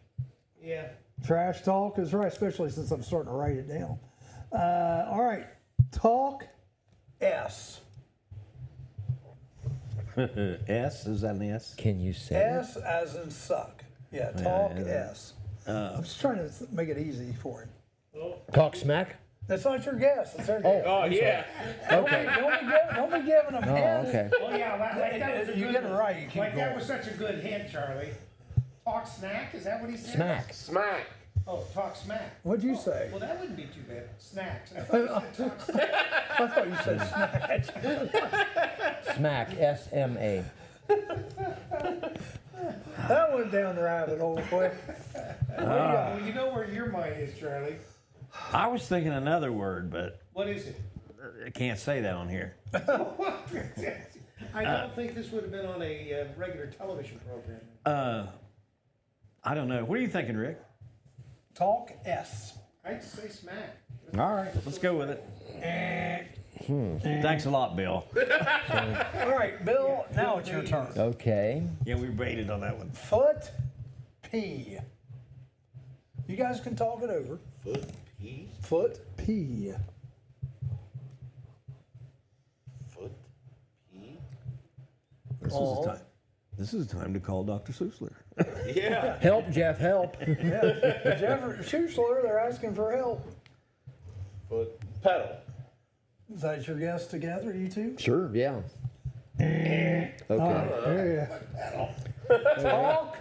Yeah. Trash talk is right, especially since I'm starting to write it down. All right. Talk, S. S? Is that an S? Can you say S as in suck. Yeah, talk, yeah. S. I'm just trying to make it easy for him. it? Talk smack? That's not your guess. It's their guess. Oh, yeah. Okay. Don't be giving them Oh, hints. okay. Oh, yeah, like that was a You good get it one. right, you keep Like that going. was such a good hint, Charlie. Talk snack, is that what he said? Smack. Smack. Oh, talk smack. What'd you say? Well, that wouldn't be too bad. Snacks. I thought you said talk snack. I thought you said snatch. Smack. S-M-A. That went down the rabbit hole quick. Well, you know where your mind is, Charlie. I was thinking another word, but What is it? I can't say that on here. I don't think this would have been on a regular television program. I don't know. What are you thinking, Rick? Talk, S. I'd say smack. All right, let's go with it. Thanks a lot, Bill. All right, Bill, now it's your turn. Okay. Yeah, we rated on that one. Foot, P. You guys can talk it over. Foot P. Foot, P. Foot P. This is time to call Dr. Susler. Yeah. Help, Jeff, help. Yeah, Jeff Schuessler, they're asking for help. Foot pedal. Is that your guess together, you two? Sure, yeah. Okay. There you go. Talk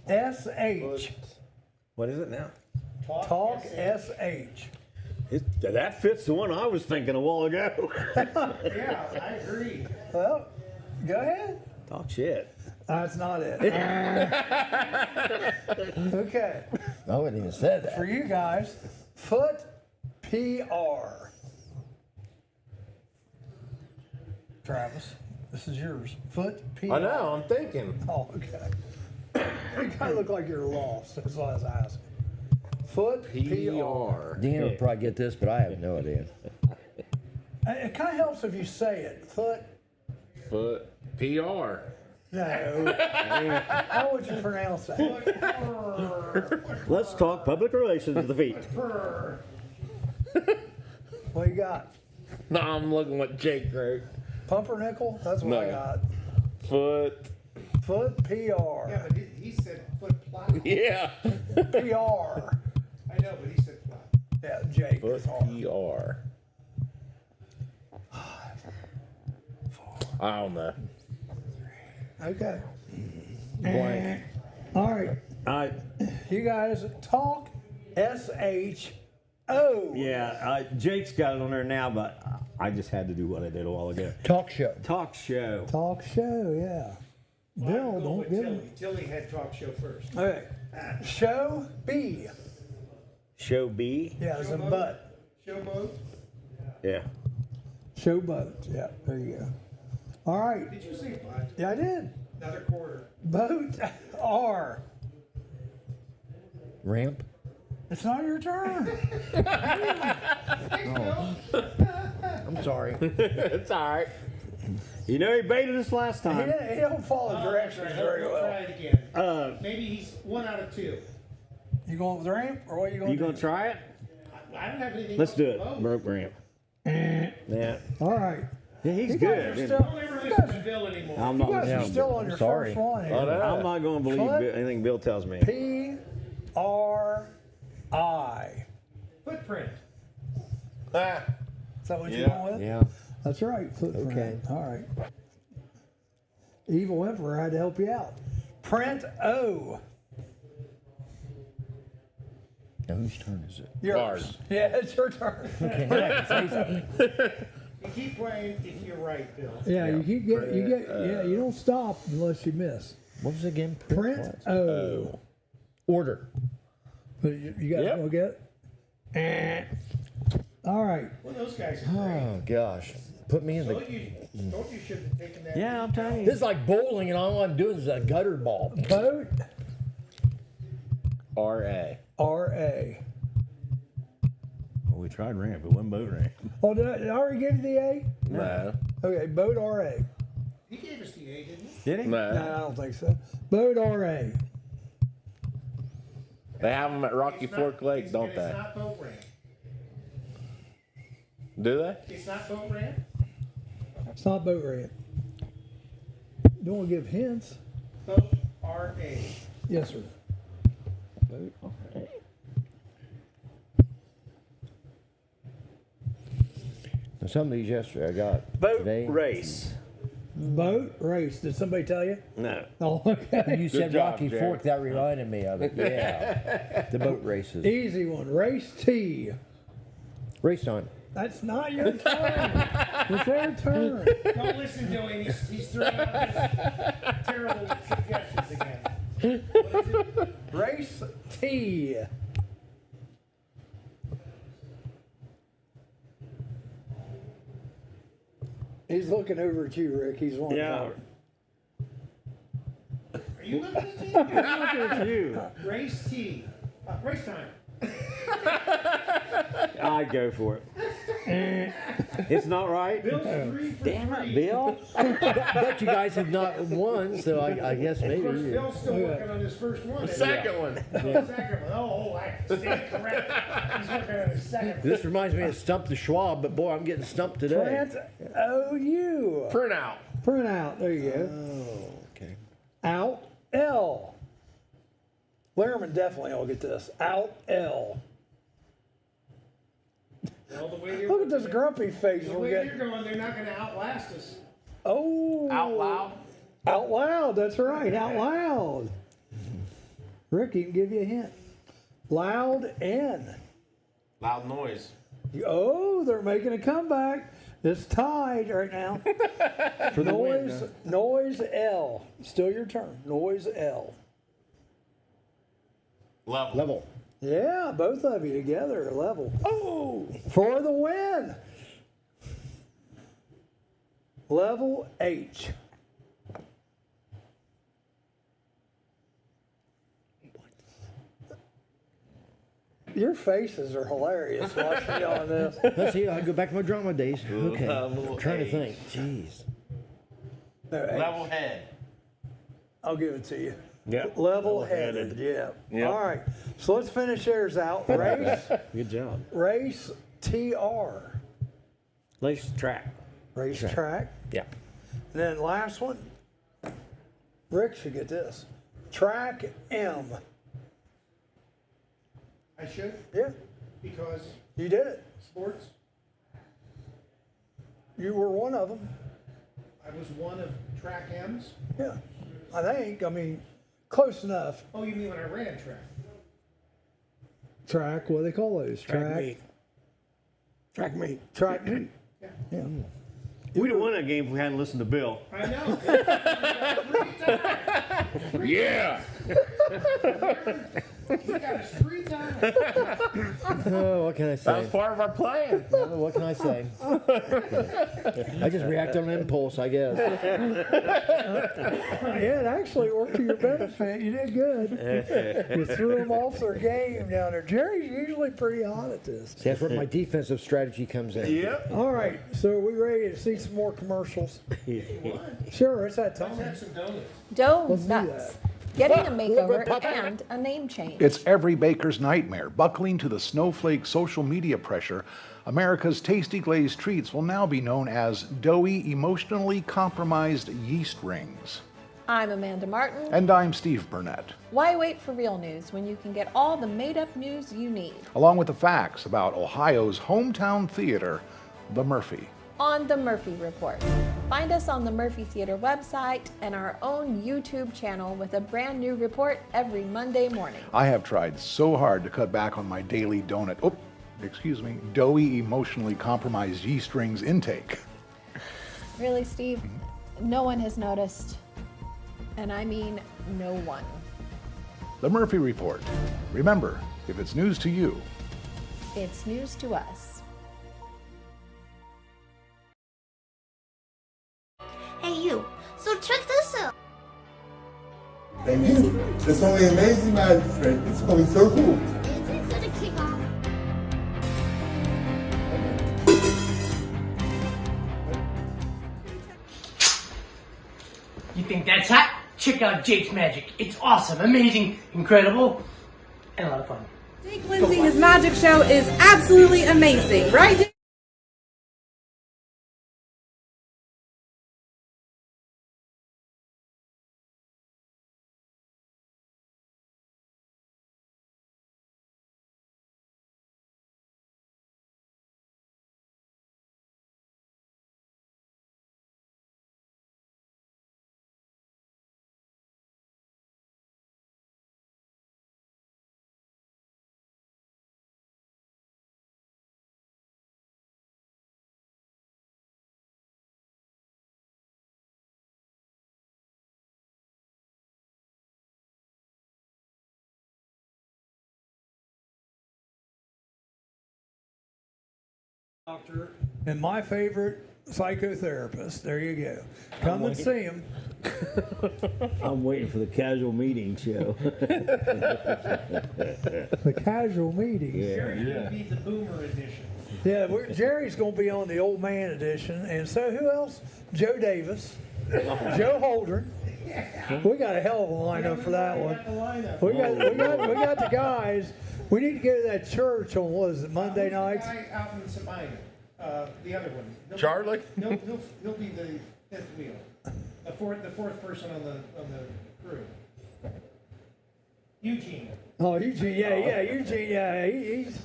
SH. What is it now? Talk SH. That fits the one I was thinking a while ago. Yeah, I agree. Well, go ahead. Talk shit. That's not it. Okay. I wouldn't even say that. For you guys, foot PR. Travis, this is yours. Foot PR. I know, I'm thinking. Oh, okay. You kind of look like you're lost. That's why I was asking. Foot PR. Dan would probably get this, but I have no idea. It kind of helps if you say it. Foot. PR. No. How would you pronounce that? Let's talk public relations of the feet. What you got? No, I'm looking what Jake wrote. Pumpernickel? That's what I got. Foot. Foot PR. Yeah, but he said foot plow. Yeah. PR. I know, but he said plow. Yeah, Jake. Foot is hard. PR. I don't know. Okay. Blank. All right. You guys talk SHO. Yeah, Jake's got it on there now, but I just had to do what I did a while ago. Talk show. Talk show. Talk show, yeah. Bill, don't give him. Tilly had talk show first. Okay. Show B. Show B. Yeah, it's a butt. Showboat. Yeah. Show boat. Yeah, there you go. All right. Did you say butt? Yeah, I did. Another quarter. Boat R. Ramp. It's not your turn. I'm sorry. It's all right. You know he baited us last time. He don't follow directions very Try well. it again. Maybe he's 1 out of 2. You going with the ramp, or what you going You to gonna try it? I don't have anything Let's else do to it. vote. Broke ramp. Yeah. All right. Yeah, he's You guys good. are isn't still- he? Don't ever listen to Bill anymore. I'm You not guys are listening. still on your Sorry. first one here. I'm not going to believe Foot. anything Bill tells me. PRI. Footprint. Is that what you're going with? Yeah. That's right. Footprint. Okay. All right. Evil Emperor had to help you out. Print O. Now whose turn is it? Yours. Ours. Yeah, it's your turn. Okay, now I can say something. You keep playing if you're right, Bill. Yeah, you keep you don't stop unless you miss. What was it again? Print what? O. Order. You guys Yep. gonna get it? All right. Well, those guys are great. Oh gosh. Put me in the. Told you should have taken that. Yeah, I'm telling This you. is like bowling, and all I'm doing is a gutter ball. Boat R.A. R.A. Well, we tried ramp. It wasn't boat ramp. Oh, did I already give you the A? No. Okay, boat R.A. He gave us the A, didn't he? Did he? No, I don't think so. Boat R.A. They have them at Rocky It's Fork not- Lake, it's- don't and they? It's not boat ramp. Do they? It's not boat ramp. It's not boat ramp. Don't want to give hints. Boat R.A. Yes, sir. Now, some of these yesterday I got. Boat today. race. Boat race. Did somebody tell you? No. Oh, okay. You said job, Rocky Jerry. Fork. That reminded me of it. Yeah. The boat races. Easy one. Race T. Race time. That's not your turn. It's their turn. Don't listen to him. He's throwing out his terrible suggestions again. What is it? Race T. He's looking over at you, Rick. He's one. Yeah. Are you looking at me? I'm looking at you. Race T. Race time. I'd go for it. It's not right. Bill's 3 for Damn 3. it, Bill. But you guys have not won, so I guess Of course, maybe. Bill's still working on his first one. isn't he? Second one. The second one. Oh, I stand correct. He's working on his second one. This reminds me of Stump the Schwab, but boy, I'm getting stumped today. Print O-U. Print out. Print out. There you go. Oh, okay. Out L. Lerman definitely will get this. Out L. Well, the Look at this grumpy face The we're way getting. you're going, they're not gonna outlast us. Oh. Out loud. Out loud, that's right, out loud. Rick, he can give you a hint. Loud N. Loud noise. Oh, they're making a comeback. It's tied right now. For noise L. Still your turn. Noise L. Level. Yeah, both of you together are level. Oh, for the win. Level H. Your faces are hilarious watching you on this. Let's see. I go back to my drama days. Okay. Level I'm trying to H. think. Jeez. No, H. Level head. I'll give it to you. Yeah. Level-headed. Yeah. Yep. All right. So let's finish theirs out. Race. Good job. Race TR. Lace track. Racetrack. Yeah. And then last one. Rick should get this. Track M. I should, Yeah. because You did it. sports, You were one of them. I was one of track M's. Yeah. I think. I mean, close enough. Oh, you mean when I ran track? Track. What do they call those? Track meet. Track meet. Track meet. Yeah. We'd have won that game if we hadn't listened to Bill. I know. Yeah. He got us 3 times. Oh, what can I say? That was part of our plan. Oh, what can I say? I just react on impulse, I guess. Yeah, it actually worked to your benefit. You did good. You threw them off their game down there. Jerry's usually pretty hot at this. See, that's where my defensive strategy comes in. Yep. All right, so are we ready to see some more commercials? Sure, it's that Let's time. have some donuts. Donuts. that. Getting a makeover and a name change. It's every baker's nightmare. Buckling to the snowflake social media pressure, America's tasty glazed treats will now be known as doughy, emotionally compromised yeast rings. I'm Amanda Martin. And I'm Steve Burnett, Why wait for real news when you can get all the made-up news you need along with the facts about Ohio's hometown theater, the Murphy. on The Murphy Report. Find us on the Murphy Theater website and our own YouTube channel with a brand new report every Monday morning. I have tried so hard to cut back on my daily doughy, emotionally compromised yeast rings intake. Really, Steve? No one has noticed. And I mean no one. The Murphy Report. Remember, if it's news to you, It's news to us. Hey you, so check this out. Amazing. It's only amazing, my friend. It's going so cool. It's gonna kick off. You think that's hot? Check out Jake's magic. It's awesome, amazing, incredible, and a lot of fun. Jake Lindsay, his magic show is absolutely amazing, right? Jake? Doctor and my favorite psychotherapist. There you go. Come and see him. I'm waiting for the casual meeting show. The casual meeting. Jerry, you'll be the boomer edition. Yeah, Jerry's going to be on the old man edition. And so who else? Joe Davis, Joe Holdren. We got a hell of a lineup for that one. We got the guys. We need to go to that church on, what is it, Monday nights? The guy out in Sabina, the other one. Charlie? He'll be the fifth wheel, the fourth person on the crew. Eugene. Oh, Eugene, yeah, Eugene, yeah, he's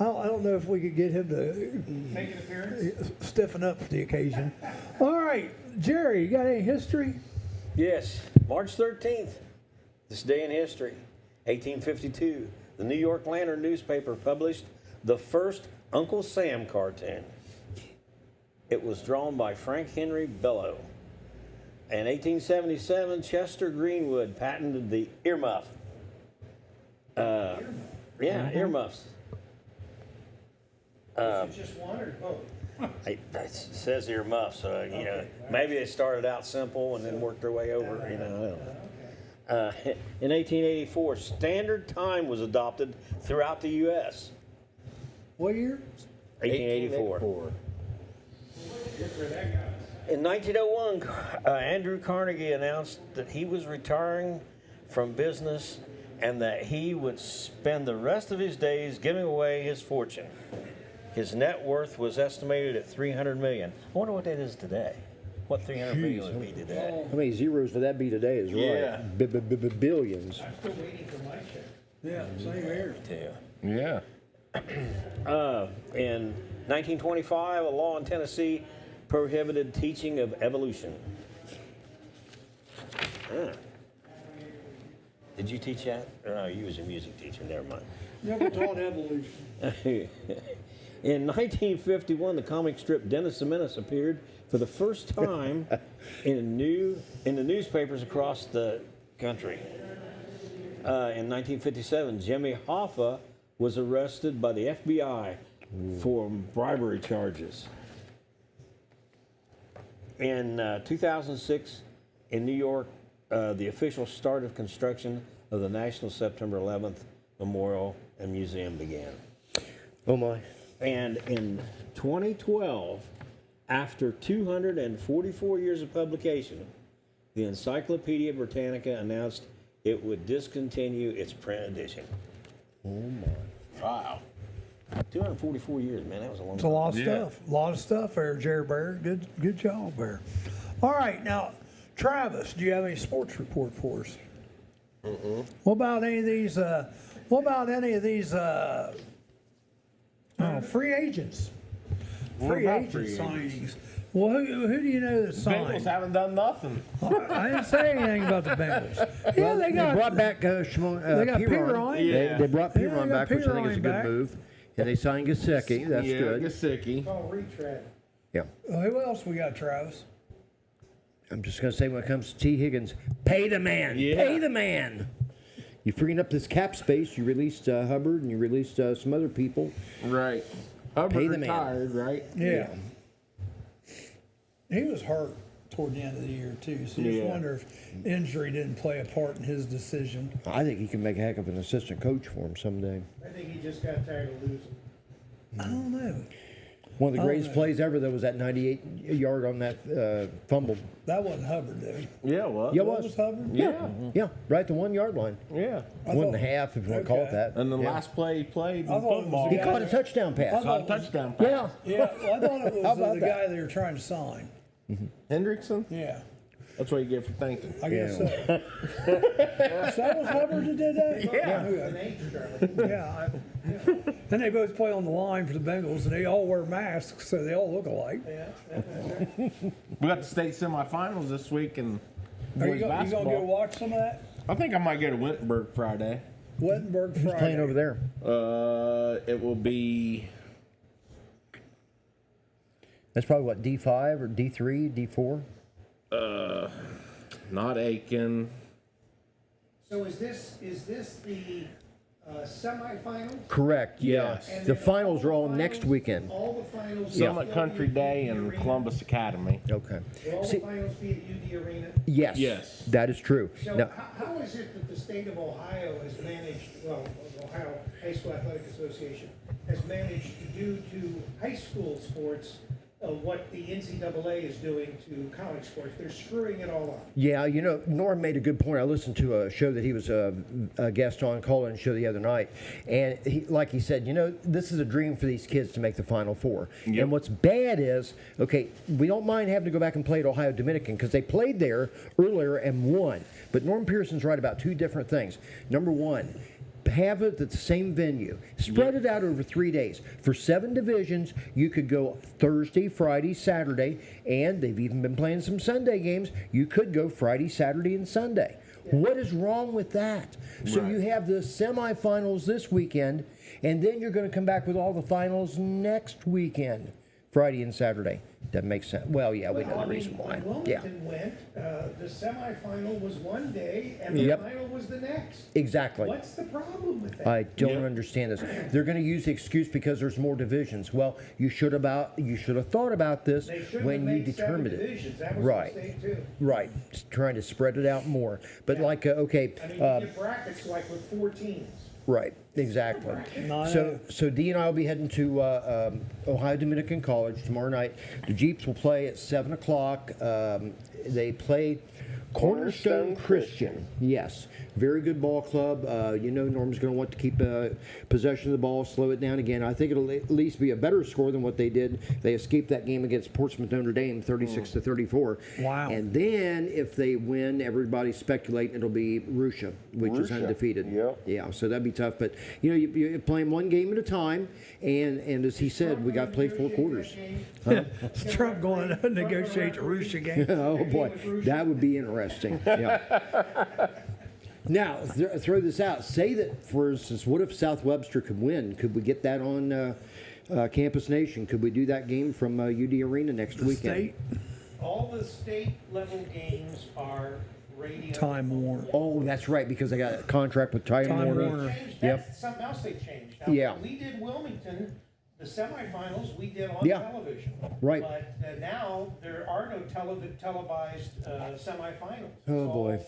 I don't know if we could get him to Make an appearance? stiffen up for the occasion. All right, Jerry, you got any history? Yes, March 13th, this day in history, 1852, the New York Lantern newspaper published the first Uncle Sam cartoon. It was drawn by Frank Henry Bellow. In 1877, Chester Greenwood patented the earmuff. Earmuffs. Is it just one or both? It says earmuffs, so maybe they started out simple and then worked their way over. I don't know. In 1884, Standard Time was adopted throughout the U.S. What year? 1884. In 1901, Andrew Carnegie announced that he was retiring from business and that he would spend the rest of his days giving away his fortune. His net worth was estimated at $300 million. I wonder what that is today. What $300 million would be today? How many zeros would that be today? Is Yeah. right. Billions. I'm still waiting for my check. Yeah, same here. Yeah. In 1925, a law in Tennessee prohibited teaching of evolution. Did you teach that? Or no, you was a music teacher. Never mind. Never taught evolution. In 1951, the comic strip Dennis the Menace appeared for the first time in the newspapers across the country. In 1957, Jimmy Hoffa was arrested by the FBI for bribery charges. In 2006, in New York, the official start of construction of the National September 11th Memorial and Museum began. Oh my. And in 2012, after 244 years of publication, the Encyclopedia Britannica announced it would discontinue its print edition. Oh my. Wow. 244 years, man, that was a long It's time. a lot of stuff. A lot of stuff there, Jerry Bear. Good job there. All right, now, Travis, do you have any sports report for us? What about any of these? Free agents? Free agent signings. Well, who do you know that signed? Bengals haven't done nothing. I didn't say anything about the Bengals. Yeah, they brought back they got Pirine. Yeah. They brought Pirine back, which I think is a good back. move. And they signed Gesicki. That's good. Gesicki. Oh, retread. Yeah. Who else we got, Travis? I'm just going to say when it comes to T. Higgins, pay the man. Yeah. Pay the man. You freeing up this cap space. You released Hubbard and you released some other people. Right. Hubbard Pay the man. retired, right? Yeah. He was hurt toward the end of the year, too. So you just wonder if injury didn't play a part in his decision. I think he can make a heck of an assistant coach for him someday. I think he just got tired of losing. I don't know. One of the greatest plays ever, though, was that 98-yard on that fumble. That wasn't Hubbard, though. Yeah, it was. Yeah, it That was. Hubbard? Yeah. Yeah, right at the 1 yard line. Yeah. 1.5, if you want to call it that. And the Yeah. last play he played in I thought it was football. He the caught a touchdown pass. Caught a touchdown pass. Yeah. Yeah, well, I thought it How was about the that? guy they were trying to sign. Hendrickson? Yeah, That's what you get for thinking. I guess so. So that was Hubbard that did that? Yeah. Then they both play on the line for the Bengals, and they all wear masks, so they all look alike. We got the state semifinals this week in Are you boys going to basketball. go watch some of that? I think I might go to Wittenberg Friday. Wittenberg Who's Friday. playing over there? It will be That's probably what, D5 or D3, D4? not Aiken. So is this the semifinals? Correct, yeah. Yes. And The then finals are all the next finals- weekend. All the finals. Summit will Country be at Day UD and Arena? Columbus Academy. Okay. Will all See, the finals be at UD Arena? yes. Yes. That is true. So Now, how is it that the state of Ohio has managed, well, Ohio High School Athletic Association has managed to do to high school sports what the NCAA is doing to college sports? They're screwing it all up. yeah, you know, Norm made a good point. I listened to a show that he was a guest on, call-in show the other night, and like he said, you know, this is a dream for these kids to make the Final Four. Yep. And what's bad is, okay, we don't mind having to go back and play at Ohio Dominican because they played there earlier and won. But Norm Pearson's right about two different things. Number one, have it at the same venue. Spread it out over 3 days. For 7 divisions, you could go Thursday, Friday, Saturday, and they've even been playing some Sunday games. You could go Friday, Saturday, and Sunday. What is wrong with that? So you have the semifinals this weekend, and then you're going to come back with all the finals next weekend, Friday and Saturday. That makes sense. Well, yeah, we know the reason why. When Wilmington went, the semifinal was one day and the final was the next. Exactly. What's the problem with that? I don't understand this. They're going to use the excuse because there's more divisions. Well, you should have thought about this when you determined it. Divisions. That was Right. a mistake too. Right. Trying to spread it out more. But like, okay. I mean, you get brackets like with 4 teams. Right, exactly. So Dee and I will be heading to Ohio Dominican College tomorrow night. The Jeeps will play at 7 o'clock. They play Cornerstone Christian. Yes, very good ball club. Norm's going to want to keep possession of the ball, slow it down again. I think it'll at least be a better score than what they did. They escaped that game against Portsmouth Notre Dame, 36-34. Wow. And then if they win, everybody's speculating it'll be Russia, which is undefeated. Yeah, so that'd be tough. But you're playing one game at a time, and as he said, we got to play 4 quarters. Huh? Trump going to negotiate the Russia game. Oh boy, that would be interesting. Yeah. Now, throw this out. Say that, for instance, what if South Webster could win? Could we get that on Campus Nation? Could we do that game from UD Arena next weekend? All the state level games are radio. Time Warner. Oh, that's right, because they got a contract with Time Warner. That's something else they changed. Now, Yeah. when we did Wilmington, the semifinals, we did on television. Right. But now there are no televised semifinals. Oh boy.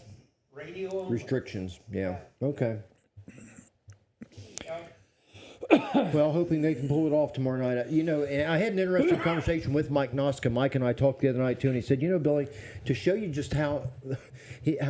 Radio only. Restrictions. Yeah. Okay. Well, hoping they can pull it off tomorrow night. And I had an interesting conversation with Mike Noska. Mike and I talked the other night too, and he said, Billy, to show you just how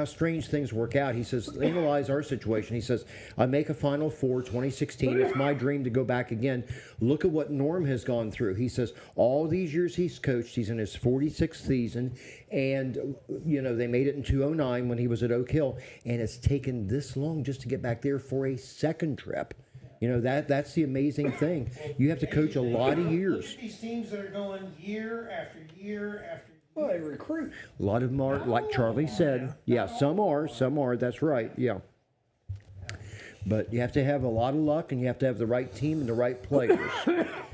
strange things work out, he says, analyze our situation. He says, I make a Final Four 2016. It's my dream to go back again. Look at what Norm has gone through. He says, all these years he's coached, he's in his 46th season, and, they made it in 2009 when he was at Oak Hill, and it's taken this long just to get back there for a second trip. That's the amazing thing. You have to coach a lot of years. Look at these teams that are going year after year after year. Well, they recruit. A lot of them are, like Charlie said. Yeah, some are. That's right. Yeah. But you have to have a lot of luck, and you have to have the right team and the right players.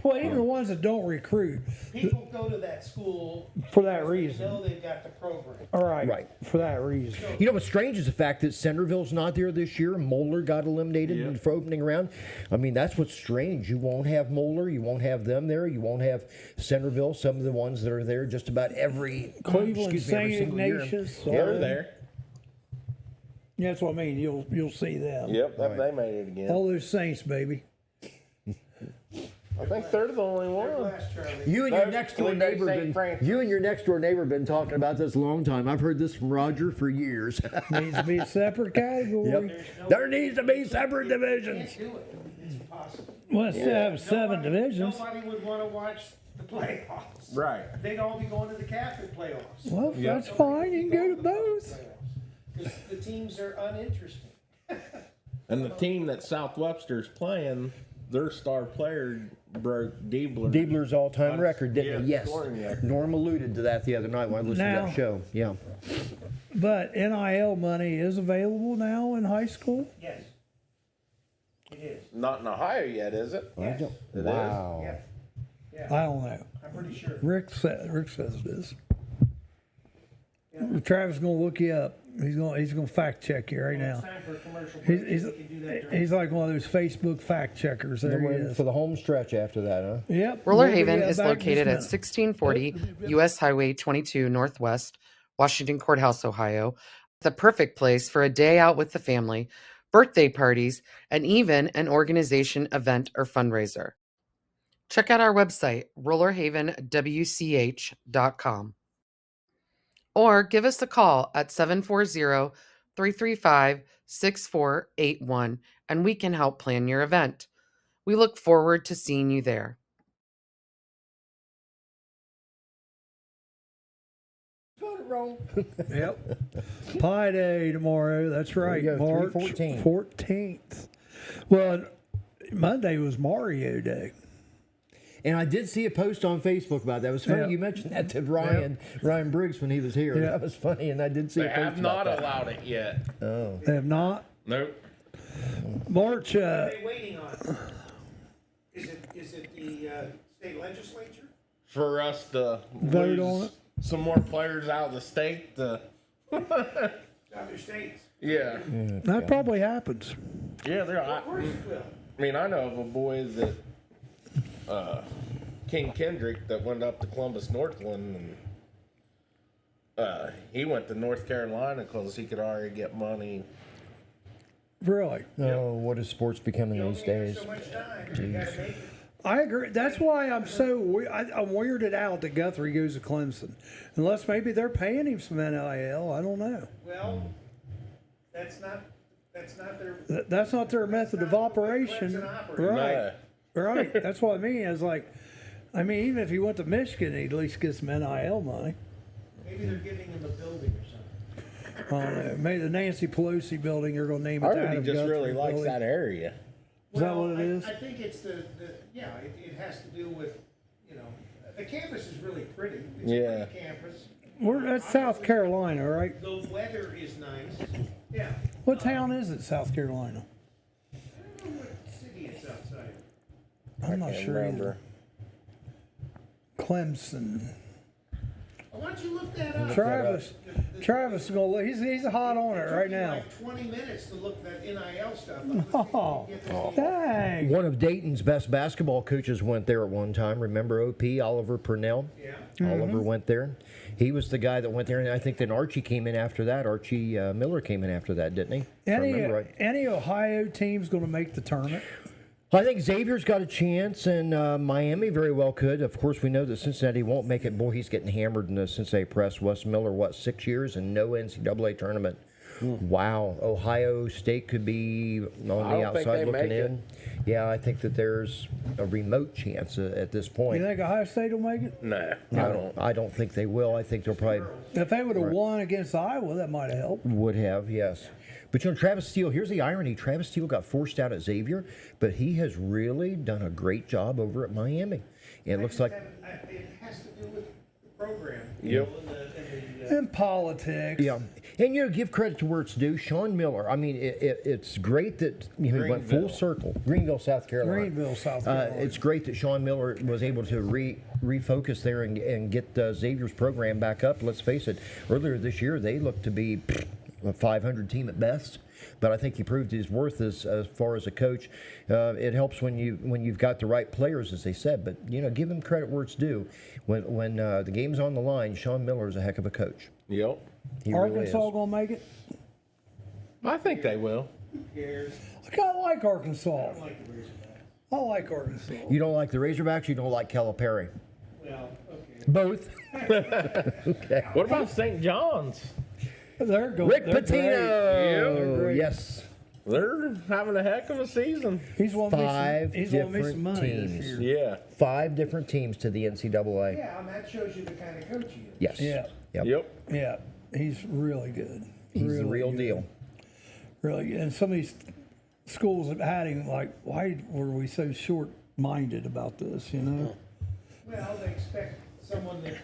Well, even the ones that don't recruit. People go to that school for that because reason. They know they've got the program. All right. Right. For that reason. What's strange is the fact that Centerville's not there this year. Moeller got eliminated for opening round. I mean, that's what's strange. You won't have Moeller. You won't have them there. You won't have Centerville. Some of the ones that are there just about every Cleveland, every St. single year. Ignatius. They're there. Yeah, that's what I mean. You'll see them. Yep, they made it again. All those Saints, baby. I think they're the only one. You and your next door neighbor been talking about this a long time. I've heard this from Roger for years. Needs to be a separate category. There needs to be separate divisions. Can't do it. It's impossible. Well, it's to have 7 divisions. Nobody would want to watch the playoffs. Right. They'd all be going to the Catholic playoffs. Well, that's fine. You can go to both. Because the teams are uninteresting. And the team that South Webster's playing, their star player broke Diebler's all-time record, didn't he? Yes. scoring record. Norm alluded to that the other night when I listened to that show. Yeah. But NIL money is available now in high school? Yes. It is. Not in Ohio yet, is it? Yes. Wow. Yeah. Yeah. I don't know. I'm pretty sure. Rick says it is. Travis is gonna look you up. He's gonna fact check you right now. It's time for a commercial break. We can do that during- He's like one of those Facebook fact checkers. There he is. For the home stretch after that, huh? Yep. Roller We'll Haven be is back in located at just a 1640 U.S. Highway 22 Northwest, Washington Courthouse, Ohio. The perfect place for a day out with the family, birthday parties, and even an organization, event, or fundraiser. Check out our website, rollerhavenwch.com. Or give us a call at 740-335-6481 and we can help plan your event. We look forward to seeing you there. Yep. Pie Day tomorrow. That's right. There you go, March 3/14. 14th. Well, Monday was Mario Day. And I did see a post on Facebook about that. It was funny Yeah. you mentioned that to Ryan Briggs when he was here. Yeah. That was funny, and I did see They a post have about not that. allowed it yet. Oh. They have not. Nope. March. What are they waiting on? Is it the state legislature? For us to Vote lose on it? some more players out of the state. Other states? Yeah. That probably happens. Yeah, they're. Of course it will. I mean, I know of a boy that King Kendrick that went up to Columbus, Northland, and he went to North Carolina because he could already get money. Really? Oh, what is sports becoming these days? So much time. You gotta make it. I agree. That's why I'm so I'm weirded out that Guthrie goes to Clemson, unless maybe they're paying him some NIL. I don't know. Well, that's not their. That's not their method of operation, Clemson operates. right? Right. That's what I mean. It's like, I mean, even if he went to Michigan, he'd at least get some NIL money. Maybe they're giving him a building or something. I don't know. Maybe the Nancy Pelosi building. You're going to name it. I the heard he Adam just Guthrie really likes building. that area. Is that what it is? I think it's it has to do with, the campus is really pretty. It's Yeah. a pretty campus. That's South Carolina, right? The weather is nice. Yeah. What town is it, South Carolina? I don't know what city it's outside. I'm not can't sure remember. either. Clemson. Why don't you look that up? Travis is gonna. He's hot on it right now. Like 20 minutes to look that NIL stuff up. Oh, dang! One of Dayton's best basketball coaches went there at one time. Remember OP, Oliver Purnell? Yeah. Oliver went there. He was the guy that went there, and I think then Archie came in after that. Archie Miller came in after that, didn't he? If I remember right. Any Ohio team's going to make the tournament? I think Xavier's got a chance, and Miami very well could. Of course, we know that Cincinnati won't make it. Boy, he's getting hammered in the Cincinnati press. Wes Miller, 6 years and no NCAA tournament. Wow. Ohio State could be on the outside looking in. Yeah, I think that there's a remote chance at this point. You think Ohio State will make it? No, I don't think they will. I think they'll probably If they would have won against Iowa, that might have helped. would have, yes. But Travis Steele, here's the irony. Travis Steele got forced out at Xavier, but he has really done a great job over at Miami. And it looks like It has to do with the program. Yep. And politics. Yeah, and give credit to where it's due. Sean Miller. I mean, it's great that he went full circle. Greenville, South Carolina. It's great that Sean Miller was able to refocus there and get Xavier's program back up. Let's face it. Earlier this year, they looked to be a 500 team at best. But I think he proved his worth as far as a coach. It helps when you've got the right players, as they said. But give him credit where it's due. When the game's on the line, Sean Miller is a heck of a coach. Yep. He Arkansas really is. gonna make it? I think they will. Who cares? I kind of like Arkansas. I don't like the Razorbacks. I like Arkansas. You don't like the Razorbacks. You don't like Calipari. Well, okay. Both. Okay. What about St. John's? They're going. Rick they're Pitino. Great. They're great. Yes. They're having a heck of a season. He's won me some. Five He's won me some different money this teams. year. Yeah. 5 different teams to the NCAA. Yeah, and that shows you the kind of coach he is. Yes. Yeah. Yep. Yeah. He's really good. He's really the real good. deal. Really good. And some of these schools have had him like, why were we so short-minded about this? Well, they expect someone that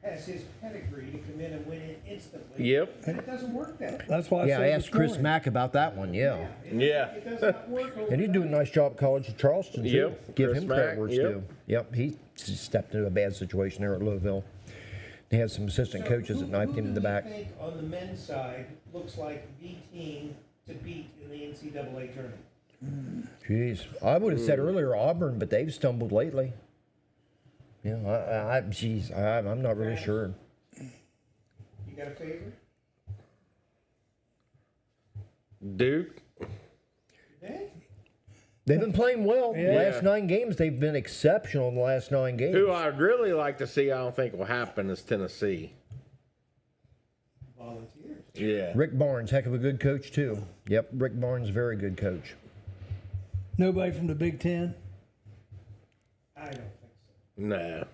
has his pedigree to come in and win it instantly. Yep. And it doesn't work that way. That's why. Yeah, I said asked this Chris morning. Mack about that one. Yeah. Yeah. It does not work. And he's doing a nice job at College of Charleston, too. Yep. Give Chris him credit Mack, where it's yep. due. Yep. He stepped into a bad situation there at Louisville. They had some assistant coaches that knifed him in the back. Who do you think on the men's side looks like the team to beat in the NCAA tournament? Jeez. I would have said earlier Auburn, but they've stumbled lately. Yeah, I'm not really sure. You got a favorite? Duke. Hey? They've been playing well. Yeah. Last 9 games, they've been exceptional in the last 9 games. Who I'd really like to see, I don't think will happen, is Tennessee. Volunteers. Yeah. Rick Barnes, heck of a good coach, too. Yep, Rick Barnes, very good coach. Nobody from the Big Ten. I don't think so. No.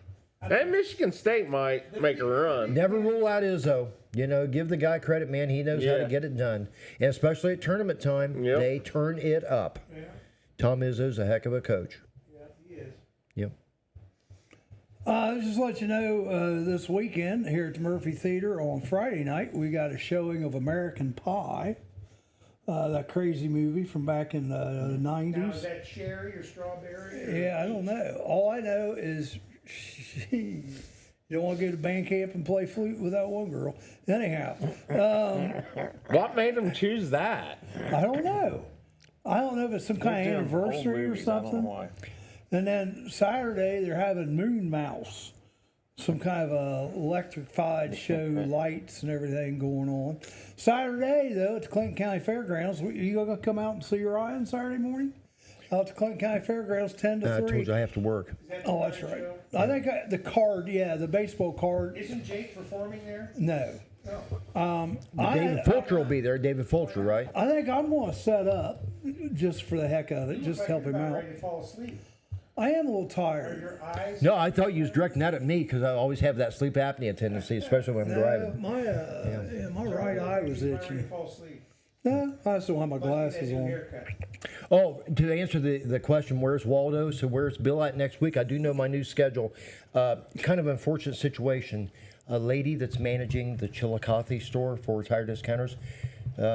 And Michigan State might make a run. Never rule out Izzo. You know, give the guy credit, man. He knows how to get it done. And especially at tournament time, they turn it up. Yeah. Tom Izzo's a heck of a coach. Yeah, he is. Yep. Just to let you know, this weekend here at the Murphy Theater on Friday night, we got a showing of American Pie, that crazy movie from back in the 90s. Now, is that cherry or strawberry? Or Yeah, I don't know. All I know is you don't want to go to band camp and play flute with that one girl. Anyhow, What made them choose that? I don't know. I don't know if it's some kind of anniversary or something. And then Saturday they're having Moon Mouse, some kind of a electrified show, lights and everything going on. Saturday though at the Clinton County Fairgrounds, you gonna come out and see Ryan Saturday morning? Out at the Clinton County Fairgrounds, 10 to 3. I told you I have to work. Oh, that's right. I think the card, the baseball card. Isn't Jake performing there? No. David Fulcher will be there. David Fulcher, right? I think I'm going to set up just for the heck of it, just to help him out. Ready to fall asleep. I am a little Are tired. your eyes? No, I thought you was directing that at me because I always have that sleep apnea tendency, especially when I'm driving. My right eye was Ready to itchy. fall asleep. No, I still have my glasses New on. haircut. Oh, to answer the question, where's Waldo? So where's Bill at next week? I do know my new schedule. Kind of unfortunate situation. A lady that's managing the Chillicothe store for retired discounters,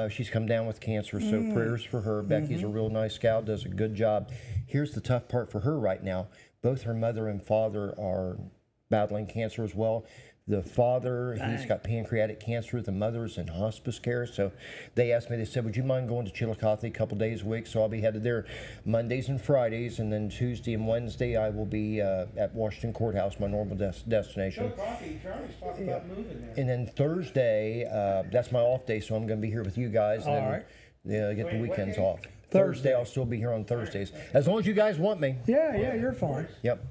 she's come down with cancer, so prayers for her. Becky's a real nice gal, does a good job. Here's the tough part for her right now. Both her mother and father are battling cancer as well. The father, he's got pancreatic cancer. The mother's in hospice care. So they asked me, they said, would you mind going to Chillicothe a couple days a week? So I'll be headed there Mondays and Fridays. And then Tuesday and Wednesday, I will be at Washington Courthouse, my normal destination. Charlie's talking about moving there. And then Thursday, that's my off day. So I'm going to be here with you guys. And All right. then get the Wait, what weekends day? off. Thursday, I'll still be here on Thursdays. As long as you guys want me. Yeah, you're fine. Yep.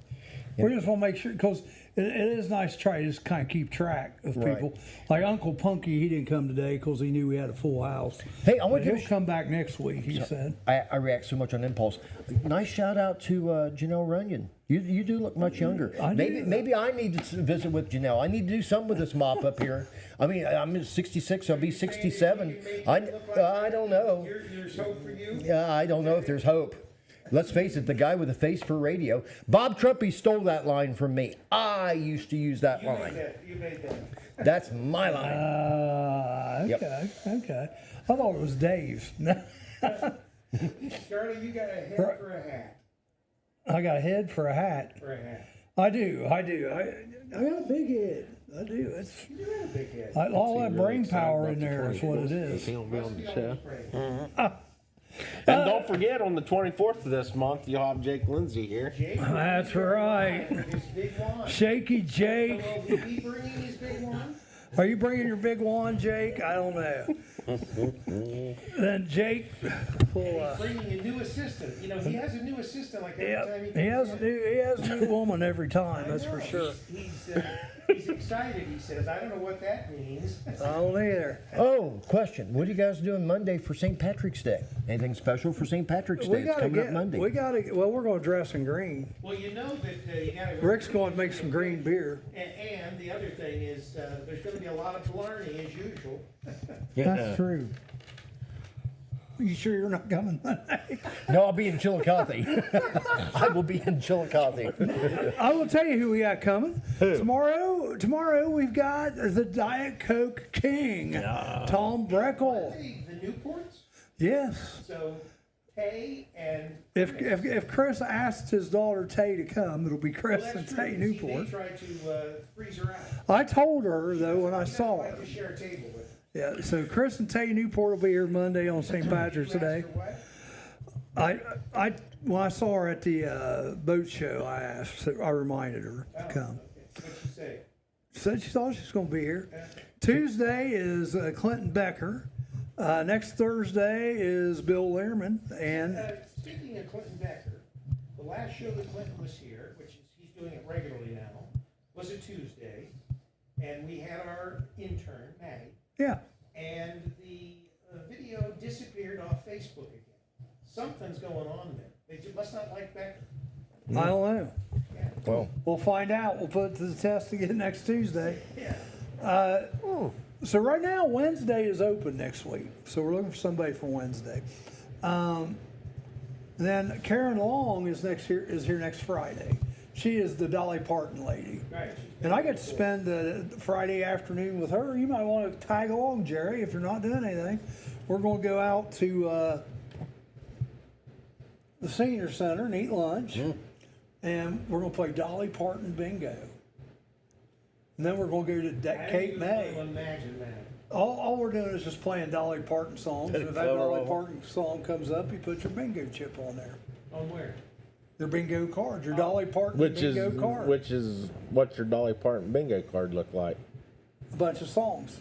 We just want to make sure, because it is nice to try to just kind of keep track of people. Like Uncle Punky, he didn't come today because he knew we had a full house. Hey, I want But to he'll come back next week, he said. I react so much on impulse. Nice shout out to Janelle Runyon. You do look much younger. Maybe I need to visit with Janelle. I need to do something with this mop up here. I mean, I'm 66. I'll be 67. I don't know. There's hope for you? Yeah, I don't know if there's hope. Let's face it, the guy with a face for radio. Bob Trumpy stole that line from me. I used to use that line. You made that. That's my line. Okay. I thought it was Dave's. Charlie, you got a head for a hat. I got a head for a hat. For a hat. I do. I got a big head. I do. You got a big head. All that brain power in there is what it is. He'll be on the show. And don't forget, on the 24th of this month, you'll have Jake Lindsay here. That's right. His big wand. Shaky Jake. Will he be bringing his big wand? Are you bringing your big wand, Jake? I don't know. Then Jake will. Bringing a new assistant. You know, he has a new assistant like every time he comes he has a new woman every time. That's for sure. He's excited, he says. I don't know what that means. I don't either. Oh, question. What are you guys doing Monday for St. Patrick's Day? Anything special for St. Patrick's Day? It's coming up Monday. Well, we're going to dress in green. Well, you know that you got to. Rick's going to make some green beer. And the other thing is, there's going to be a lot of learning as usual. That's true. You sure you're not coming Monday? No, I'll be in Chillicothe. I will be in Chillicothe. I will tell you who we got coming. Who? Tomorrow we've got the Diet Coke King, Tom Breckel. The Newports? Yes. So, Tay and... If Chris asked his daughter Tay to come, it'll be Chris and Tay Newport. They tried to freeze her out. I told her, though, when I saw her. To share a table with her. Yeah, so Chris and Tay Newport will be here Monday on St. Patrick's Day. When I saw her at the boat show, I reminded her to come. What'd she say? Said she thought she was going to be here. Tuesday is Clinton Becker. Next Thursday is Bill Lehrman. And speaking of Clinton Becker, the last show that Clinton was here, which is he's doing it regularly now, was a Tuesday, and we had our intern Maddie. Yeah. And the video disappeared off Facebook again. Something's going on there. They must not like Becker. I don't know. Yeah, Well, We'll find out. We'll put it to the test again next Tuesday. So right now, Wednesday is open next week. So we're looking for somebody for Wednesday. Then Karen Long is here next Friday. She is the Dolly Parton lady. Right. And I get to spend the Friday afternoon with her. You might want to tag along, Jerry, if you're not doing anything. We're going to go out to the senior center and eat lunch. And we're going to play Dolly Parton bingo. And then we're going to go to Cape May. Imagine that. All we're doing is just playing Dolly Parton songs. And if that Dolly Parton song comes up, you put your bingo chip on there. On where? Their bingo card, your Dolly Parton bingo card. What's your Dolly Parton bingo card look like? A bunch of songs.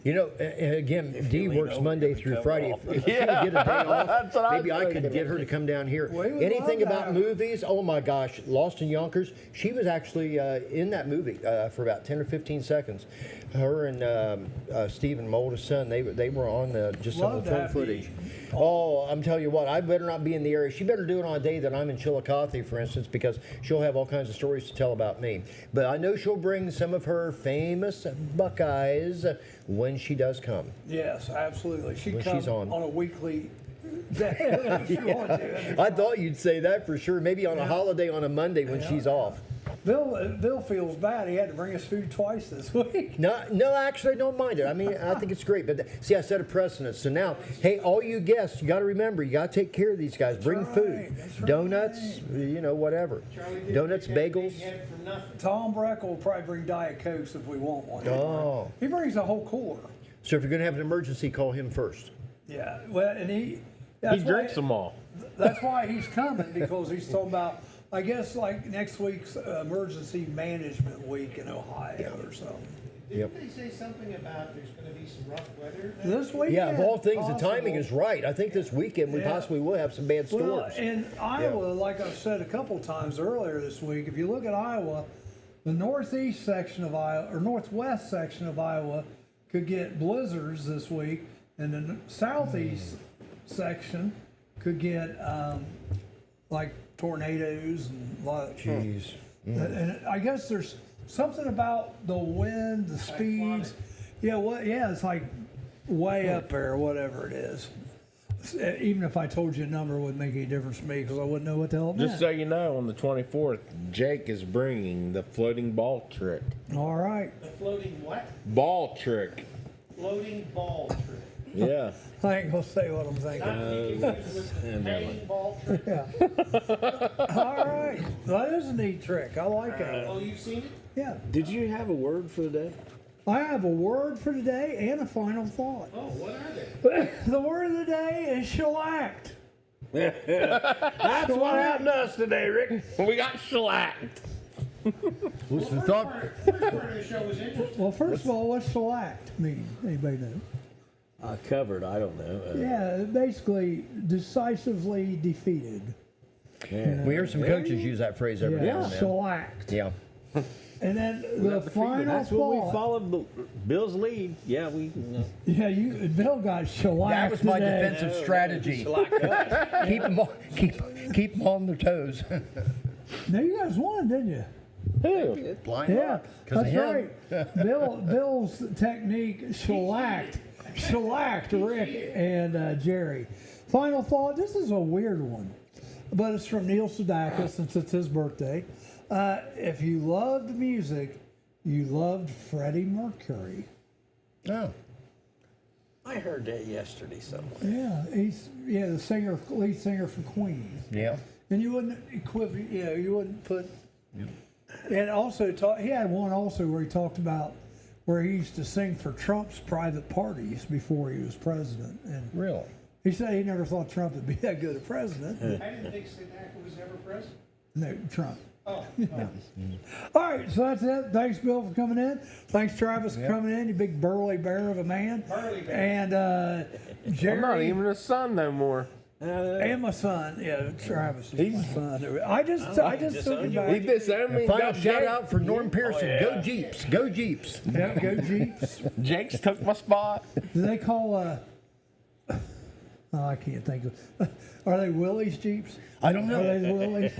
You know, again, Dee works Monday through Friday. If she would get a day off, maybe I could get her to come down here. Anything about movies? Oh my gosh, Lost in Yonkers. She was actually in that movie for about 10 or 15 seconds. Her and Stephen, my oldest son, they were on just some of the film footage. Oh, I'm telling you what, I better not be in the area. She better do it on a day that I'm in Chillicothe, for instance, because she'll have all kinds of stories to tell about me. But I know she'll bring some of her famous Buckeyes when she does come. Yes, absolutely. She When comes she's on. a weekly day. If you want to. I thought you'd say that for sure. Maybe on a holiday on a Monday when she's off. Bill feels bad. He had to bring us food twice this week. No, actually, I don't mind it. I mean, I think it's great. But see, I set a precedent. So now, hey, all you guests, you got to remember, you got to take care of these guys. Bring food, donuts, whatever. Donuts, bagels. Tom Breck will probably bring Diet Cokes if we want one. Oh. He brings a whole cooler. So if you're going to have an emergency, call him first. Yeah, well, and He drinks them all. That's why he's coming, because he's talking about, I guess, like next week's emergency management week in Ohio or something. Didn't they say something about there's going to be some rough weather? This weekend? Yeah, of all things, possible. the timing is right. I think this weekend we possibly will have some bad storms. Well, in Iowa, like I've said a couple times earlier this week, if you look at Iowa, the northeast section of Iowa, or northwest section of Iowa, could get blizzards this week, and the southeast section could get like tornadoes and a lot of. Jeez. And I guess there's something about the wind, the speeds. Yeah, it's like way up there, whatever it is. Even if I told you a number, it wouldn't make any difference to me because I wouldn't know what the hell it meant. Just so you know, on the 24th, Jake is bringing the floating ball trick. All right. The floating what? Ball trick. Floating ball trick. Yeah. I ain't gonna say what I'm thinking. Hanging ball trick. Yeah. All right. Well, that is a neat trick. I like it. Oh, you've seen it? Yeah. Did you have a word for the day? I have a word for today and a final thought. Oh, what are they? The word of the day is shellacked. That's what happened to us today, Rick. We got shellacked. What's the thought? First part of the show was interesting. Well, first of all, what's shellacked mean? Anybody know? Covered, I don't know. Yeah, basically decisively defeated. Yeah. We hear some coaches use that phrase every now and then. Shellacked. Yeah. And then the final That's what we thought. followed Bill's lead. Yeah, we. Yeah, Bill got shellacked. That was my today. defensive strategy. keep them on their toes. No, you guys won, didn't you? Who? Blind Yeah, luck. 'Cause that's of him. right. Bill's technique shellacked Rick and Jerry. Final thought. This is a weird one, but it's from Neil Sedaka since it's his birthday. If you loved music, you loved Freddie Mercury. Oh. I heard that yesterday somewhere. Yeah, he's the lead singer for Queen. Yeah. And you wouldn't you wouldn't put. And also he had one also where he talked about where he used to sing for Trump's private parties before he was president. And really, he said he never thought Trump would be that good a president. I didn't think Sedaka was ever president. No, Trump. Oh. All right, so that's it. Thanks, Bill, for coming in. Thanks, Travis, for coming in. You big burly bear of a man. Burly bear. And Jerry. I'm not even a son no more. And my son, Travis is my son. I just took him back. He disowned me. Final shout out for Norm Pearson. Go Jeeps. Go Jeeps. Yeah, go Jeeps. Jake's took my spot. Do they call I can't think of. Are they Willie's Jeeps? I don't know. Are they Willie's?